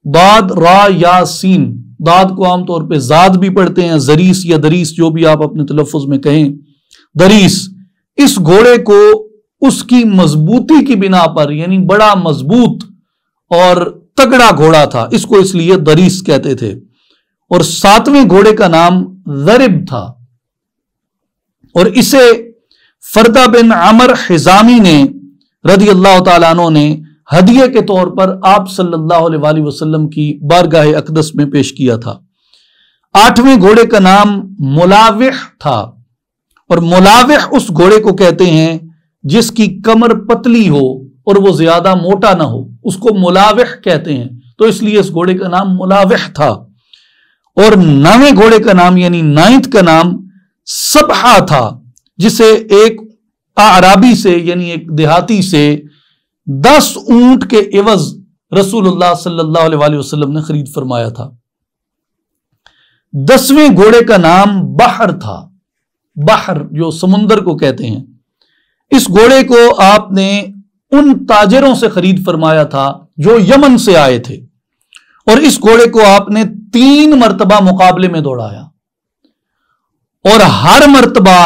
S1: داد را یا سین، داد کو عام طور پہ زاد بھی پڑھتے ہیں، زریس یا دریس جو بھی آپ اپنے تلفظ میں کہیں، دریس، اس گھوڑے کو اس کی مضبوطی کی بنا پر، یعنی بڑا مضبوط اور تگڑا گھوڑا تھا، اس کو اس لیے دریس کہتے تھے۔ اور 7ویں گھوڑے کا نام ضرب تھا، اور اسے فردہ بن عمر حزامی نے رضی اللہ تعالیٰ عنہ نے ہدیے کے طور پر آپ صلی اللہ علیہ وآلہ وسلم کی بارگاہ اقدس میں پیش کیا تھا۔ 8ویں گھوڑے کا نام ملاوح تھا، اور ملاوح اس گھوڑے کو کہتے ہیں جس کی کمر پتلی ہو اور وہ زیادہ موٹا نہ ہو، اس کو ملاوح کہتے ہیں، تو اس لیے اس گھوڑے کا نام ملاوح تھا۔ اور 9ویں گھوڑے کا نام یعنی 9 کا نام سبحہ تھا، جسے ایک اعرابی سے یعنی ایک دیہاتی سے 10 اونٹ کے عوض رسول اللہ صلی اللہ علیہ وآلہ وسلم نے خرید فرمایا تھا۔ 10ویں گھوڑے کا نام بحر تھا، بحر جو سمندر کو کہتے ہیں۔ اس گھوڑے کو آپ نے ان تاجروں سے خرید فرمایا تھا جو یمن سے آئے تھے، اور اس گھوڑے کو آپ نے 3 مرتبہ مقابلے میں دوڑایا، اور ہر مرتبہ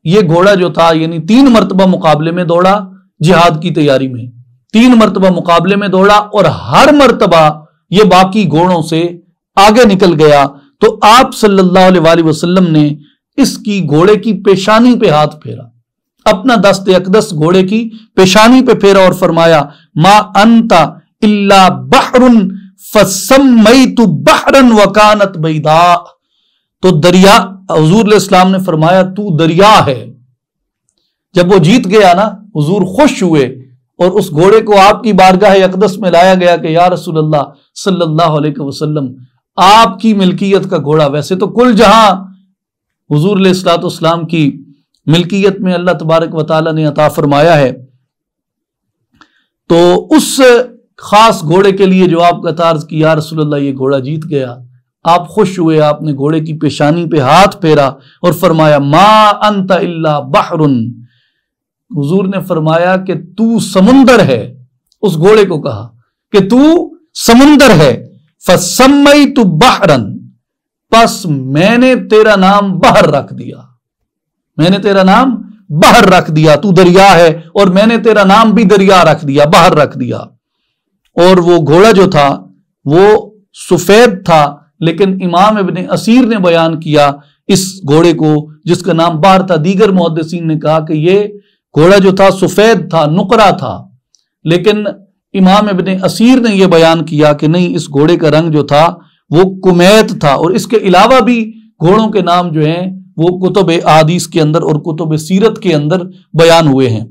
S1: یہ گھوڑا جو تھا یعنی 3 مرتبہ مقابلے میں دوڑا جہاد کی تیاری میں، 3 مرتبہ مقابلے میں دوڑا، اور ہر مرتبہ یہ باقی گھوڑوں سے آگے نکل گیا۔ تو آپ صلی اللہ علیہ وآلہ وسلم نے اس کی گھوڑے کی پیشانی پہ ہاتھ پھیرا، اپنا دست اقدس گھوڑے کی پیشانی پہ پھیرا اور فرمایا ما انت الا بحر فسمیت بحرا وکانت بیضاء، تو دریا، حضور علیہ السلام نے فرمایا تو دریا ہے۔ جب وہ جیت گیا نا، حضور خوش ہوئے اور اس گھوڑے کو آپ کی بارگاہ اقدس میں لایا گیا کہ یا رسول اللہ صلی اللہ علیہ وسلم آپ کی ملکیت کا گھوڑا، ویسے تو کل جہاں حضور علیہ الصلوۃ والسلام کی ملکیت میں اللہ تبارک و تعالیٰ نے عطا فرمایا ہے، تو اس خاص گھوڑے کے لیے جو آپ کا عرض کی یا رسول اللہ یہ گھوڑا جیت گیا، آپ خوش ہوئے، آپ نے گھوڑے کی پیشانی پہ ہاتھ پھیرا اور فرمایا ما انت الا بحر، حضور نے فرمایا کہ تو سمندر ہے، اس گھوڑے کو کہا کہ تو سمندر ہے، فسمیت بحرا، پس میں نے تیرا نام بحر رکھ دیا، میں نے تیرا نام بحر رکھ دیا، تو دریا ہے اور میں نے تیرا نام بھی دریا رکھ دیا، بحر رکھ دیا۔ اور وہ گھوڑا جو تھا وہ سفید تھا، لیکن امام ابن اسیر نے بیان کیا اس گھوڑے کو جس کا نام بحر تھا، دیگر محدثین نے کہا کہ یہ گھوڑا جو تھا سفید تھا، نقرہ تھا، لیکن امام ابن اسیر نے یہ بیان کیا کہ نہیں، اس گھوڑے کا رنگ جو تھا وہ کمیت تھا۔ اور اس کے علاوہ بھی گھوڑوں کے نام جو ہیں وہ کتب احادیث کے اندر اور کتب سیرت کے اندر بیان ہوئے ہیں۔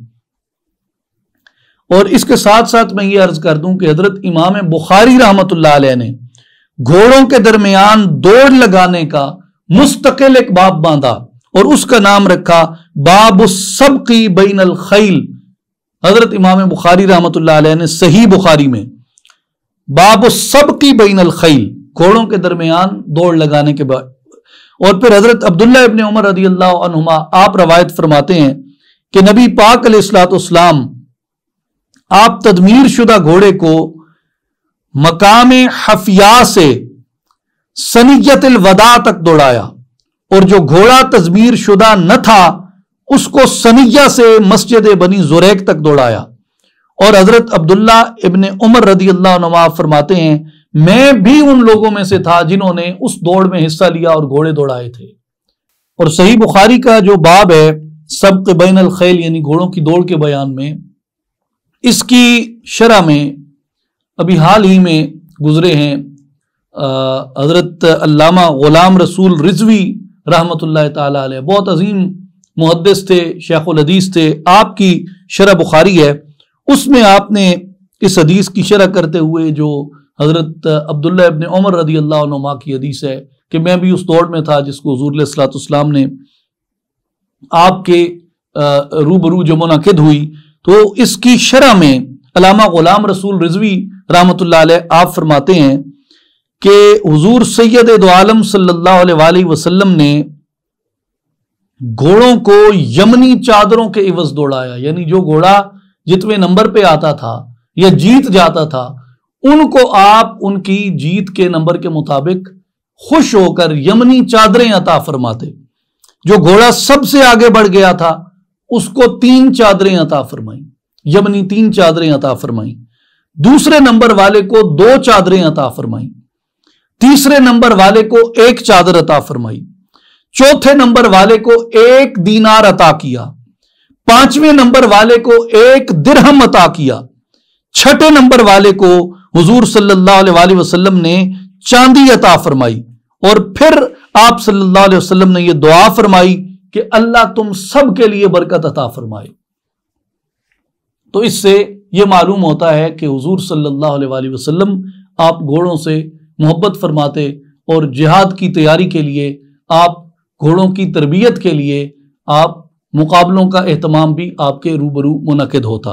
S1: اور اس کے ساتھ ساتھ میں یہ عرض کر دوں کہ حضرت امام بخاری رحمت اللہ علیہ نے گھوڑوں کے درمیان دوڑ لگانے کا مستقل ایک باب باندھا اور اس کا نام رکھا باب السبق بین الخیل۔ حضرت امام بخاری رحمت اللہ علیہ نے صحیح بخاری میں باب السبق بین الخیل، گھوڑوں کے درمیان دوڑ لگانے کے بعد، اور پھر حضرت عبداللہ ابن عمر رضی اللہ عنہما آپ روایت فرماتے ہیں کہ نبی پاک علیہ الصلوۃ والسلام آپ تدمیر شدہ گھوڑے کو مقام حفیا سے سنیت الوداع تک دوڑایا، اور جو گھوڑا تدمیر شدہ نہ تھا اس کو سنیہ سے مسجد بنی زریق تک دوڑایا۔ اور حضرت عبداللہ ابن عمر رضی اللہ عنہ فرماتے ہیں میں بھی ان لوگوں میں سے تھا جنہوں نے اس دوڑ میں حصہ لیا اور گھوڑے دوڑائے تھے۔ اور صحیح بخاری کا جو باب ہے سبق بین الخیل یعنی گھوڑوں کی دوڑ کے بیان میں، اس کی شرح میں ابھی حال ہی میں گزرے ہیں حضرت علامہ غلام رسول رضوی رحمت اللہ تعالی علیہ، بہت عظیم محدث تھے، شیخ الحدیث تھے، آپ کی شرح بخاری ہے، اس میں آپ نے اس حدیث کی شرح کرتے ہوئے جو حضرت عبداللہ ابن عمر رضی اللہ عنہ کی حدیث ہے کہ میں بھی اس دوڑ میں تھا جس کو حضور علیہ الصلوۃ والسلام نے آپ کے روبرو جو منعقد ہوئی، تو اس کی شرح میں علامہ غلام رسول رضوی رحمت اللہ علیہ آپ فرماتے ہیں کہ حضور سید دو عالم صلی اللہ علیہ وآلہ وسلم نے گھوڑوں کو یمنی چادروں کے عوض دوڑایا، یعنی جو گھوڑا جتنے نمبر پہ آتا تھا یا جیت جاتا تھا، ان کو آپ ان کی جیت کے نمبر کے مطابق خوش ہو کر یمنی چادریں عطا فرماتے۔ جو گھوڑا سب سے آگے بڑھ گیا تھا اس کو 3 چادریں عطا فرمائیں، یمنی 3 چادریں عطا فرمائیں۔ دوسرے نمبر والے کو 2 چادریں عطا فرمائیں، تیسرے نمبر والے کو 1 چادر عطا فرمائی، چوتھے نمبر والے کو 1 دینار عطا کیا، 5ویں نمبر والے کو 1 درہم عطا کیا، 6 نمبر والے کو حضور صلی اللہ علیہ وسلم نے چاندی عطا فرمائی، اور پھر آپ صلی اللہ علیہ وسلم نے یہ دعا فرمائی کہ اللہ تم سب کے لیے برکت عطا فرمائے۔ تو اس سے یہ معلوم ہوتا ہے کہ حضور صلی اللہ علیہ وسلم آپ گھوڑوں سے محبت فرماتے، اور جہاد کی تیاری کے لیے، آپ گھوڑوں کی تربیت کے لیے آپ مقابلوں کا اہتمام بھی آپ کے روبرو منعقد ہوتا۔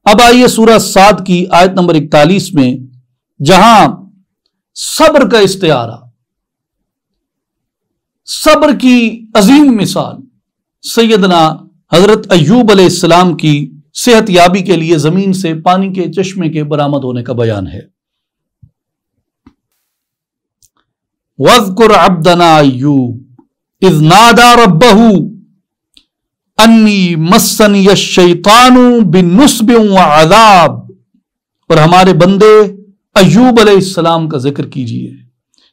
S1: اب آئیے سورہ صاد کی آیت نمبر 41 میں، جہاں صبر کا استعارہ، صبر کی عظیم مثال سیدنا حضرت ایوب علیہ السلام کی صحت یابی کے لیے زمین سے پانی کے چشمے کے برآمد ہونے کا بیان ہے۔ وَاذْكُرْ عَبْدَنَا أَيُّوبَ إِذْ نَادَى رَبَّهُ أَنِّي مَسَّنِيَ الشَّيْطَانُ بِالنُّصْبٍ وَعَذَابٍ، اور ہمارے بندے ایوب علیہ السلام کا ذکر کیجئے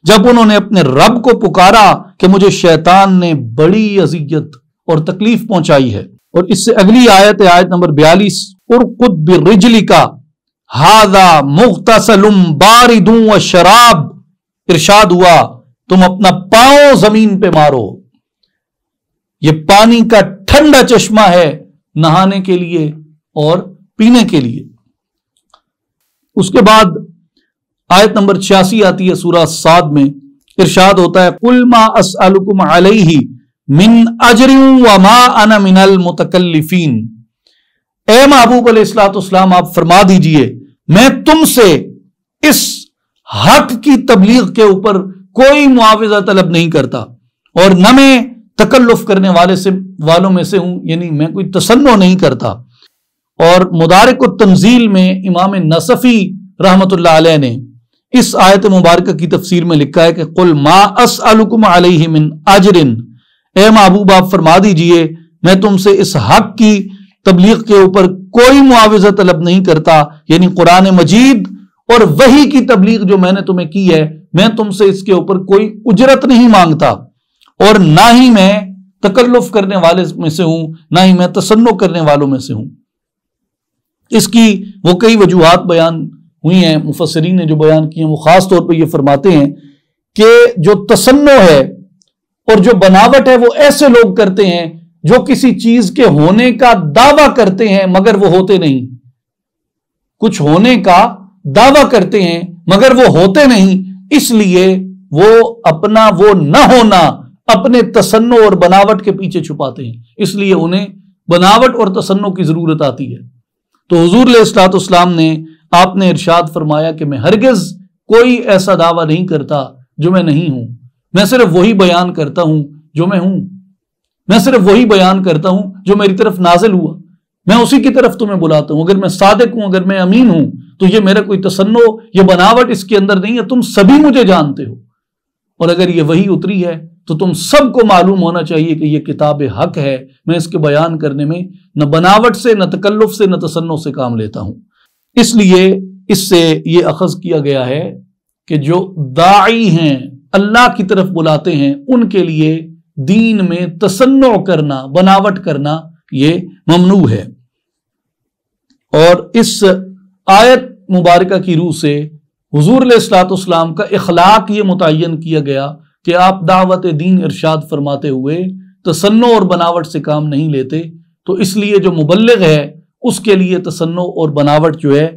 S1: جب انہوں نے اپنے رب کو پکارا کہ مجھے شیطان نے بڑی اذیت اور تکلیف پہنچائی ہے۔ اور اس سے اگلی آیت ہے آیت نمبر 42، ارقد برجلک ھذا مغتسل بارد وشراب، ارشاد ہوا تم اپنا پاؤں زمین پہ مارو، یہ پانی کا ٹھنڈا چشمہ ہے نہانے کے لیے اور پینے کے لیے۔ اس کے بعد آیت نمبر 86 آتی ہے سورہ صاد میں، ارشاد ہوتا ہے قُلْ مَا أَسْأَلُكُمْ عَلَيْهِ مِنْ أَجْرٍ وَمَا أَنَا مِنَ الْمُتَكَلِّفِينَ، اے محبوب علیہ السلام آپ فرما دیجئے میں تم سے اس حق کی تبلیغ کے اوپر کوئی معاوضہ طلب نہیں کرتا، اور نہ میں تکلف کرنے والوں میں سے ہوں، یعنی میں کوئی تصنع نہیں کرتا۔ اور مدارک التنزیل میں امام نصفی رحمت اللہ علیہ نے اس آیت مبارکہ کی تفسیر میں لکھا ہے کہ قُلْ مَا أَسْأَلُكُمْ عَلَيْهِ مِنْ أَجْرٍ، اے محبوب آپ فرما دیجئے میں تم سے اس حق کی تبلیغ کے اوپر کوئی معاوضہ طلب نہیں کرتا، یعنی قرآن مجید اور وحی کی تبلیغ جو میں نے تمہیں کی ہے، میں تم سے اس کے اوپر کوئی اجرت نہیں مانگتا، اور نہ ہی میں تکلف کرنے والے میں سے ہوں، نہ ہی میں تصنع کرنے والوں میں سے ہوں۔ اس کی وہ کئی وجوہات بیان ہوئی ہیں، مفسرین نے جو بیان کی ہیں وہ خاص طور پہ یہ فرماتے ہیں کہ جو تصنع ہے اور جو بناوٹ ہے وہ ایسے لوگ کرتے ہیں جو کسی چیز کے ہونے کا دعویٰ کرتے ہیں مگر وہ ہوتے نہیں، کچھ ہونے کا دعویٰ کرتے ہیں مگر وہ ہوتے نہیں، اس لیے وہ اپنا وہ نہ ہونا اپنے تصنع اور بناوٹ کے پیچھے چھپاتے ہیں، اس لیے انہیں بناوٹ اور تصنع کی ضرورت آتی ہے۔ تو حضور علیہ الصلوۃ والسلام نے آپ نے ارشاد فرمایا کہ میں ہرگز کوئی ایسا دعویٰ نہیں کرتا جو میں نہیں ہوں، میں صرف وہی بیان کرتا ہوں جو میں ہوں، میں صرف وہی بیان کرتا ہوں جو میری طرف نازل ہوا، میں اسی کی طرف تمہیں بلاتا ہوں۔ اگر میں صادق ہوں، اگر میں امین ہوں، تو یہ میرا کوئی تصنع یہ بناوٹ اس کے اندر نہیں ہے، تم سبھی مجھے جانتے ہو، اور اگر یہ وحی اتری ہے تو تم سب کو معلوم ہونا چاہیے کہ یہ کتاب حق ہے، میں اس کے بیان کرنے میں نہ بناوٹ سے، نہ تکلف سے، نہ تصنع سے کام لیتا ہوں۔ اس لیے اس سے یہ اخذ کیا گیا ہے کہ جو داعی ہیں، اللہ کی طرف بلاتے ہیں، ان کے لیے دین میں تصنع کرنا، بناوٹ کرنا یہ ممنوع ہے۔ اور اس آیت مبارکہ کی روح سے حضور علیہ الصلوۃ والسلام کا اخلاق یہ متعین کیا گیا کہ آپ دعوت دین ارشاد فرماتے ہوئے تصنع اور بناوٹ سے کام نہیں لیتے، تو اس لیے جو مبلغ ہے اس کے لیے تصنع اور بناوٹ جو ہے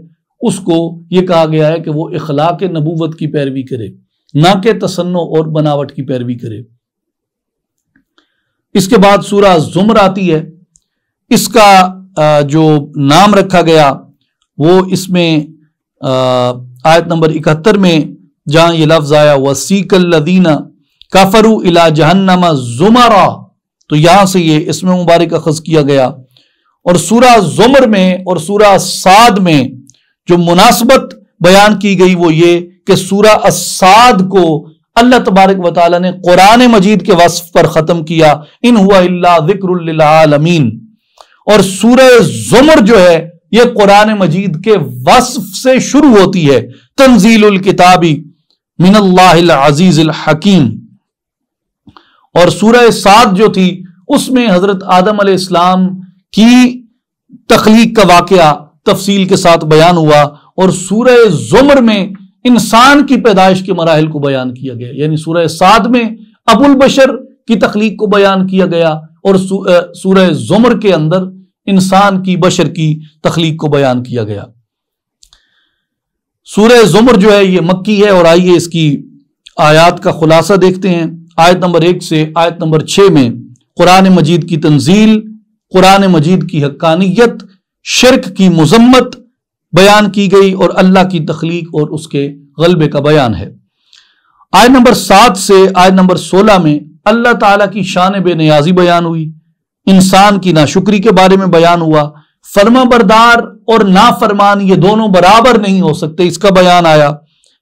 S1: اس کو یہ کہا گیا ہے کہ وہ اخلاق نبوت کی پیروی کرے، نہ کہ تصنع اور بناوٹ کی پیروی کرے۔ اس کے بعد سورہ زمر آتی ہے، اس کا جو نام رکھا گیا وہ اس میں آیت نمبر 71 میں جہاں یہ لفظ آیا وَسِيقَ الَّذِينَ كَفَرُوا إِلَى جَهَنَّمَ زُمَرًا، تو یہاں سے یہ اسم مبارک اخذ کیا گیا، اور سورہ زمر میں اور سورہ صاد میں جو مناسبت بیان کی گئی وہ یہ کہ سورہ الصاد کو اللہ تبارک و تعالیٰ نے قرآن مجید کے وصف پر ختم کیا، ان ہوا الا ذکر للعالمین، اور سورہ زمر جو ہے یہ قرآن مجید کے وصف سے شروع ہوتی ہے، تنزیل الکتاب من اللہ العزیز الحکیم، اور سورہ صاد جو تھی اس میں حضرت آدم علیہ السلام کی تخلیق کا واقعہ تفصیل کے ساتھ بیان ہوا، اور سورہ زمر میں انسان کی پیدائش کے مراحل کو بیان کیا گیا، یعنی سورہ صاد میں ابو البشر کی تخلیق کو بیان کیا گیا، اور سورہ زمر کے اندر انسان کی بشر کی تخلیق کو بیان کیا گیا۔ سورہ زمر جو ہے یہ مکی ہے، اور آئیے اس کی آیات کا خلاصہ دیکھتے ہیں۔ آیت نمبر 1 سے آیت نمبر 6 میں قرآن مجید کی تنزیل، قرآن مجید کی حقانیت، شرک کی مذمت بیان کی گئی، اور اللہ کی تخلیق اور اس کے غلبے کا بیان ہے۔ آیت نمبر 7 سے آیت نمبر 16 میں اللہ تعالیٰ کی شان بے نیازی بیان ہوئی، انسان کی ناشکری کے بارے میں بیان ہوا، فرما بردار اور نافرمان یہ دونوں برابر نہیں ہو سکتے اس کا بیان آیا،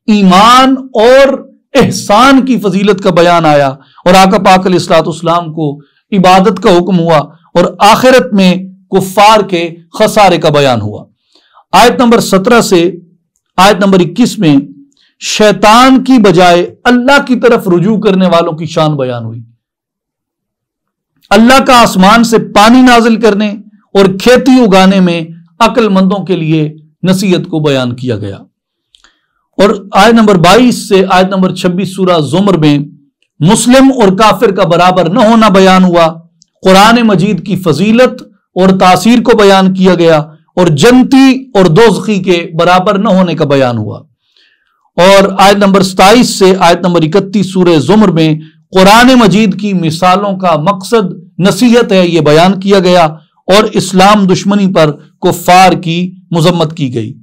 S1: ایمان اور احسان کی فضیلت کا بیان آیا، اور آقا پاک علیہ الصلوۃ والسلام کو عبادت کا حکم ہوا، اور آخرت میں کفار کے خسارے کا بیان ہوا۔ آیت نمبر 17 سے آیت نمبر 21 میں شیطان کی بجائے اللہ کی طرف رجوع کرنے والوں کی شان بیان ہوئی، اللہ کا آسمان سے پانی نازل کرنے اور کھیتی اگانے میں عقل مندوں کے لیے نصیحت کو بیان کیا گیا۔ اور آیت نمبر 22 سے آیت نمبر 26 سورہ زمر میں مسلم اور کافر کا برابر نہ ہونا بیان ہوا، قرآن مجید کی فضیلت اور تاثیر کو بیان کیا گیا، اور جنتی اور دوزخی کے برابر نہ ہونے کا بیان ہوا۔ اور آیت نمبر 27 سے آیت نمبر 31 سورہ زمر میں قرآن مجید کی مثالوں کا مقصد نصیحت ہے یہ بیان کیا گیا، اور اسلام دشمنی پر کفار کی مذمت کی گئی،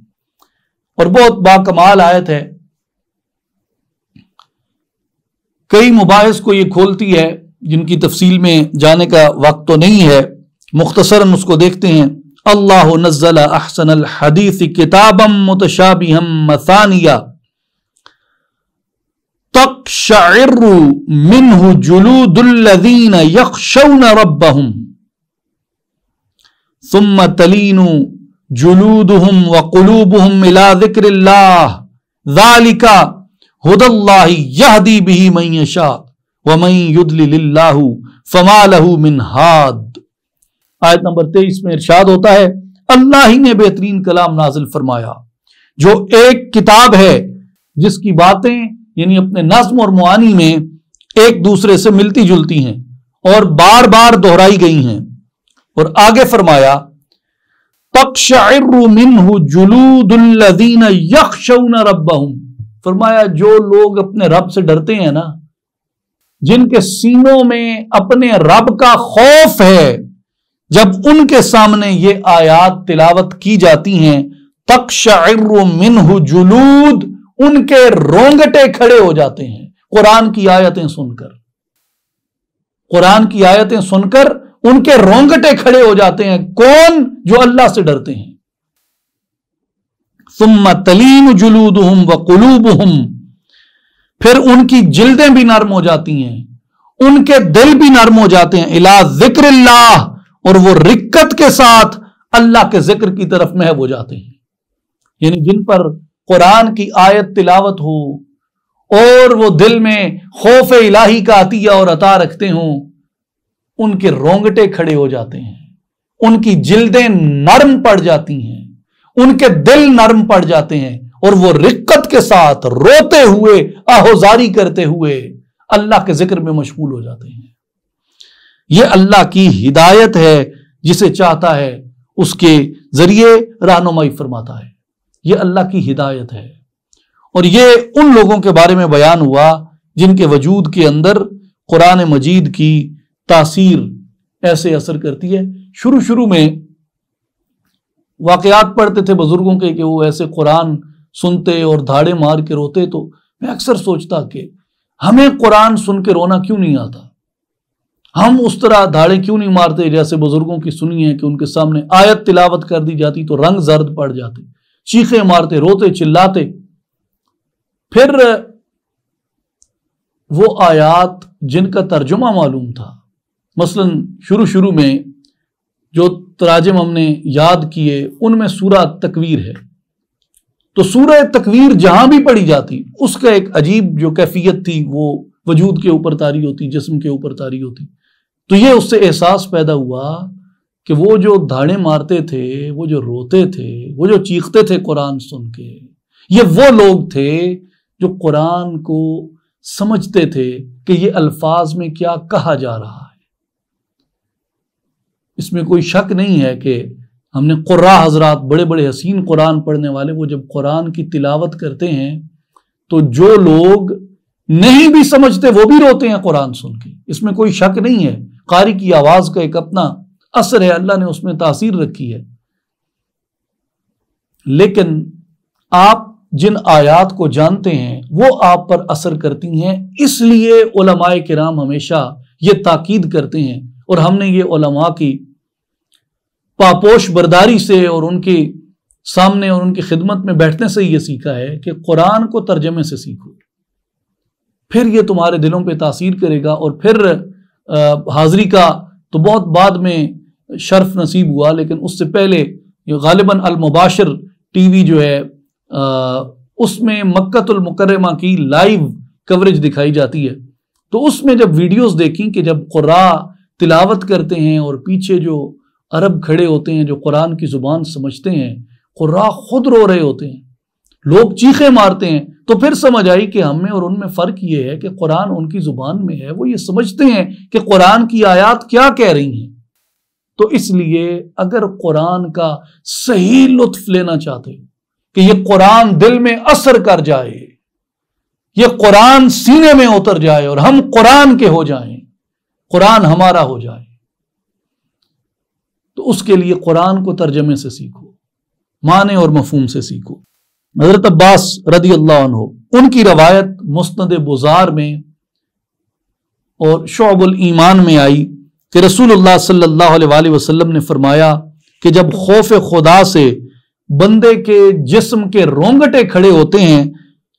S1: اور بہت باکمال آیت ہے، کئی مباحث کو یہ کھولتی ہے جن کی تفصیل میں جانے کا وقت تو نہیں ہے، مختصراً اس کو دیکھتے ہیں۔ اللہ نزل احسن الحدیث کتابا متشابہا مثانیہ تقشعر منہ جلود الذین یخشون ربہم ثم تلین جلودہم وقلوبہم الی ذکر اللہ ذالک ھدی اللہ یہدی بہ من یشاء ومن یضلل اللہ فما لہ من ہاد۔ آیت نمبر 23 میں ارشاد ہوتا ہے اللہ ہی نے بہترین کلام نازل فرمایا جو ایک کتاب ہے جس کی باتیں یعنی اپنے نظم اور معانی میں ایک دوسرے سے ملتی جلتی ہیں اور بار بار دہرائی گئی ہیں، اور آگے فرمایا تقشعر منہ جلود الذین یخشون ربہم، فرمایا جو لوگ اپنے رب سے ڈرتے ہیں نا، جن کے سینوں میں اپنے رب کا خوف ہے، جب ان کے سامنے یہ آیات تلاوت کی جاتی ہیں تقشعر منہ جلود، ان کے رونگٹے کھڑے ہو جاتے ہیں قرآن کی آیتیں سن کر، قرآن کی آیتیں سن کر ان کے رونگٹے کھڑے ہو جاتے ہیں، کون؟ جو اللہ سے ڈرتے ہیں۔ ثم تلین جلودہم وقلوبہم، پھر ان کی جلدیں بھی نرم ہو جاتی ہیں، ان کے دل بھی نرم ہو جاتے ہیں، الی ذکر اللہ، اور وہ رکت کے ساتھ اللہ کے ذکر کی طرف محو ہو جاتے ہیں، یعنی جن پر قرآن کی آیت تلاوت ہو اور وہ دل میں خوف الہی کا عطیہ اور عطا رکھتے ہوں، ان کے رونگٹے کھڑے ہو جاتے ہیں، ان کی جلدیں نرم پڑ جاتی ہیں، ان کے دل نرم پڑ جاتے ہیں، اور وہ رقت کے ساتھ روتے ہوئے آہوزاری کرتے ہوئے اللہ کے ذکر میں مشغول ہو جاتے ہیں۔ یہ اللہ کی ہدایت ہے، جسے چاہتا ہے اس کے ذریعے رہنمائی فرماتا ہے، یہ اللہ کی ہدایت ہے۔ اور یہ ان لوگوں کے بارے میں بیان ہوا جن کے وجود کے اندر قرآن مجید کی تاثیر ایسے اثر کرتی ہے۔ شروع میں واقعات پڑھتے تھے بزرگوں کے کہ وہ ایسے قرآن سنتے اور دھاڑے مار کے روتے، تو میں اکثر سوچتا کہ ہمیں قرآن سن کے رونا کیوں نہیں آتا؟ ہم اس طرح دھاڑے کیوں نہیں مارتے جیسے بزرگوں کی سنی ہے کہ ان کے سامنے آیت تلاوت کر دی جاتی تو رنگ زرد پڑ جاتے، چیخیں مارتے، روتے چلاتے۔ پھر وہ آیات جن کا ترجمہ معلوم تھا، مثلا شروع میں جو تراجم ہم نے یاد کیے ان میں سورہ تکویر ہے، تو سورہ تکویر جہاں بھی پڑھی جاتی اس کا ایک عجیب جو کیفیت تھی، وہ وجود کے اوپر طاری ہوتی، جسم کے اوپر طاری ہوتی۔ تو یہ اس سے احساس پیدا ہوا کہ وہ جو دھاڑے مارتے تھے، وہ جو روتے تھے، وہ جو چیختے تھے قرآن سن کے، یہ وہ لوگ تھے جو قرآن کو سمجھتے تھے کہ یہ الفاظ میں کیا کہا جا رہا ہے۔ اس میں کوئی شک نہیں ہے کہ ہم نے قراء حضرات، بڑے بڑے حسین قرآن پڑھنے والے، وہ جب قرآن کی تلاوت کرتے ہیں تو جو لوگ نہیں بھی سمجھتے وہ بھی روتے ہیں قرآن سن کے، اس میں کوئی شک نہیں ہے۔ قاری کی آواز کا ایک اپنا اثر ہے، اللہ نے اس میں تاثیر رکھی ہے۔ لیکن آپ جن آیات کو جانتے ہیں وہ آپ پر اثر کرتی ہیں، اس لیے علماء کرام ہمیشہ یہ تاکید کرتے ہیں، اور ہم نے یہ علماء کی پاپوش برداری سے اور ان کے سامنے اور ان کی خدمت میں بیٹھنے سے یہ سیکھا ہے کہ قرآن کو ترجمے سے سیکھو، پھر یہ تمہارے دلوں پہ تاثیر کرے گا، اور پھر حاضری کا تو بہت بعد میں شرف نصیب ہوا، لیکن اس سے پہلے غالباً المباشر ٹی وی جو ہے اس میں مکۃ المکرمہ کی لائیو کوریج دکھائی جاتی ہے، تو اس میں جب ویڈیوز دیکھیں کہ جب قراء تلاوت کرتے ہیں اور پیچھے جو عرب کھڑے ہوتے ہیں جو قرآن کی زبان سمجھتے ہیں، قراء خود رو رہے ہوتے ہیں، لوگ چیخیں مارتے ہیں، تو پھر سمجھ آئی کہ ہم میں اور ان میں فرق یہ ہے کہ قرآن ان کی زبان میں ہے، وہ یہ سمجھتے ہیں کہ قرآن کی آیات کیا کہہ رہی ہیں۔ تو اس لیے اگر قرآن کا صحیح لطف لینا چاہتے ہو کہ یہ قرآن دل میں اثر کر جائے، یہ قرآن سینے میں اتر جائے اور ہم قرآن کے ہو جائیں، قرآن ہمارا ہو جائے، تو اس کے لیے قرآن کو ترجمے سے سیکھو، معنی اور مفہوم سے سیکھو۔ حضرت عباس رضی اللہ عنہ، ان کی روایت مسند بزار میں اور شعب الایمان میں آئی کہ رسول اللہ صلی اللہ علیہ وآلہ وسلم نے فرمایا کہ جب خوف خدا سے بندے کے جسم کے رونگٹے کھڑے ہوتے ہیں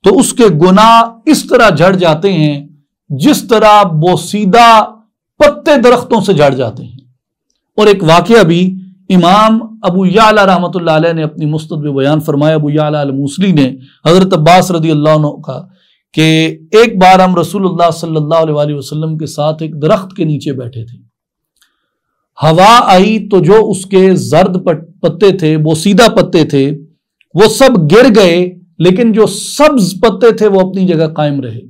S1: تو اس کے گناہ اس طرح جھڑ جاتے ہیں جس طرح بوسیدہ پتے درختوں سے جھڑ جاتے ہیں۔ اور ایک واقعہ بھی امام ابو یعلا رحمۃ اللہ علیہ نے اپنی مستد میں بیان فرمایا، ابو یعلا الموصلی نے حضرت عباس رضی اللہ عنہ کا کہ ایک بار ہم رسول اللہ صلی اللہ علیہ وآلہ وسلم کے ساتھ ایک درخت کے نیچے بیٹھے تھے، ہوا آئی تو جو اس کے زرد پتے تھے، بوسیدہ پتے تھے، وہ سب گر گئے، لیکن جو سبز پتے تھے وہ اپنی جگہ قائم رہے۔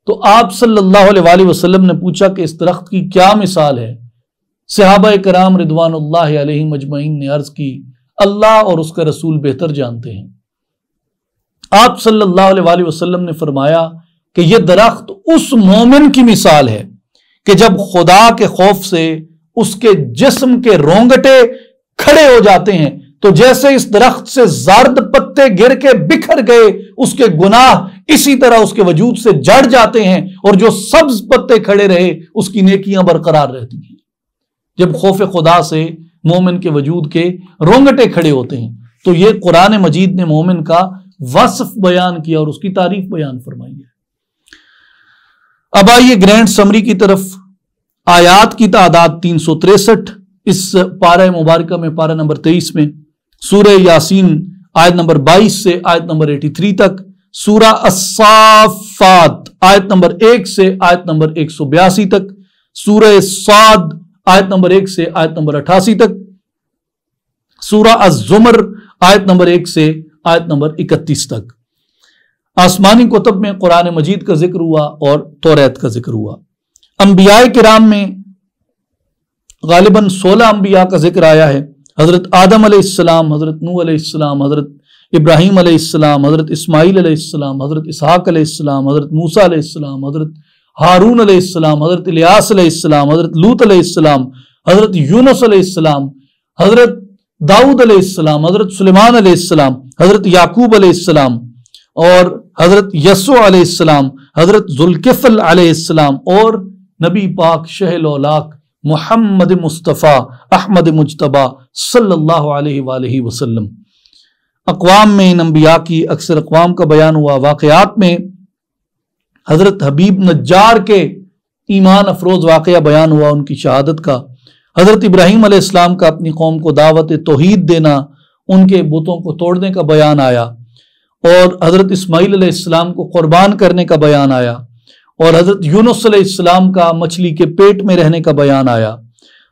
S1: تو آپ صلی اللہ علیہ وآلہ وسلم نے پوچھا کہ اس درخت کی کیا مثال ہے؟ صحابہ کرام رضوان اللہ علیہم اجمعین نے عرض کی، اللہ اور اس کا رسول بہتر جانتے ہیں۔ آپ صلی اللہ علیہ وآلہ وسلم نے فرمایا کہ یہ درخت اس مومن کی مثال ہے کہ جب خدا کے خوف سے اس کے جسم کے رونگٹے کھڑے ہو جاتے ہیں تو جیسے اس درخت سے زرد پتے گر کے بکھر گئے، اس کے گناہ اسی طرح اس کے وجود سے جڑ جاتے ہیں، اور جو سبز پتے کھڑے رہے اس کی نیکیاں برقرار رہتی ہیں۔ جب خوف خدا سے مومن کے وجود کے رونگٹے کھڑے ہوتے ہیں، تو یہ قرآن مجید نے مومن کا وصف بیان کیا اور اس کی تعریف بیان فرمائی ہے۔ اب آئیے گرینڈ سمری کی طرف۔ آیات کی تعداد 363 اس پارہ مبارکہ میں، پارہ نمبر 23 میں سورہ یاسین آیت نمبر 22 سے آیت نمبر 83 تک، سورہ الصافات آیت نمبر 1 سے آیت نمبر 182 تک، سورہ صاد آیت نمبر 1 سے آیت نمبر 88 تک، سورہ الزمر آیت نمبر 1 سے آیت نمبر 31 تک۔ آسمانی کتب میں قرآن مجید کا ذکر ہوا اور توریت کا ذکر ہوا۔ انبیاء کرام میں غالباً 16 انبیاء کا ذکر آیا ہے۔ حضرت آدم علیہ السلام، حضرت نوح علیہ السلام، حضرت ابراہیم علیہ السلام، حضرت اسماعیل علیہ السلام، حضرت اسحاق علیہ السلام، حضرت موسیٰ علیہ السلام، حضرت ہارون علیہ السلام، حضرت الیاس علیہ السلام، حضرت لوط علیہ السلام، حضرت یونس علیہ السلام، حضرت داؤد علیہ السلام، حضرت سلیمان علیہ السلام، حضرت یعقوب علیہ السلام، اور حضرت یسوع علیہ السلام، حضرت ذوالکفل علیہ السلام، اور نبی پاک شہ لولاک محمد مصطفیٰ احمد مجتبہ صلی اللہ علیہ وآلہ وسلم۔ اقوام میں ان انبیاء کی اکثر اقوام کا بیان ہوا۔ واقعات میں حضرت حبیب نجار کے ایمان افروز واقعہ بیان ہوا، ان کی شہادت کا۔ حضرت ابراہیم علیہ السلام کا اپنی قوم کو دعوت توحید دینا، ان کے بتوں کو توڑنے کا بیان آیا، اور حضرت اسماعیل علیہ السلام کو قربان کرنے کا بیان آیا، اور حضرت یونس علیہ السلام کا مچھلی کے پیٹ میں رہنے کا بیان آیا،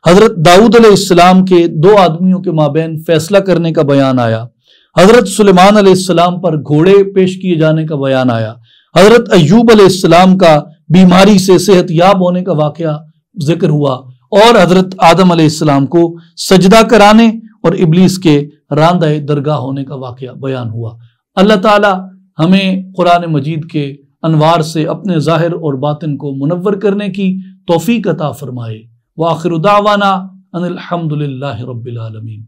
S1: حضرت داؤد علیہ السلام کے دو آدمیوں کے مابین فیصلہ کرنے کا بیان آیا، حضرت سلیمان علیہ السلام پر گھوڑے پیش کیے جانے کا بیان آیا، حضرت ایوب علیہ السلام کا بیماری سے صحت یاب ہونے کا واقعہ ذکر ہوا، اور حضرت آدم علیہ السلام کو سجدہ کرانے اور ابلیس کے راندہ درگاہ ہونے کا واقعہ بیان ہوا۔ اللہ تعالی ہمیں قرآن مجید کے انوار سے اپنے ظاہر اور باطن کو منور کرنے کی توفیق عطا فرمائے۔ وآخر دعوانا ان الحمد للہ رب العالمین۔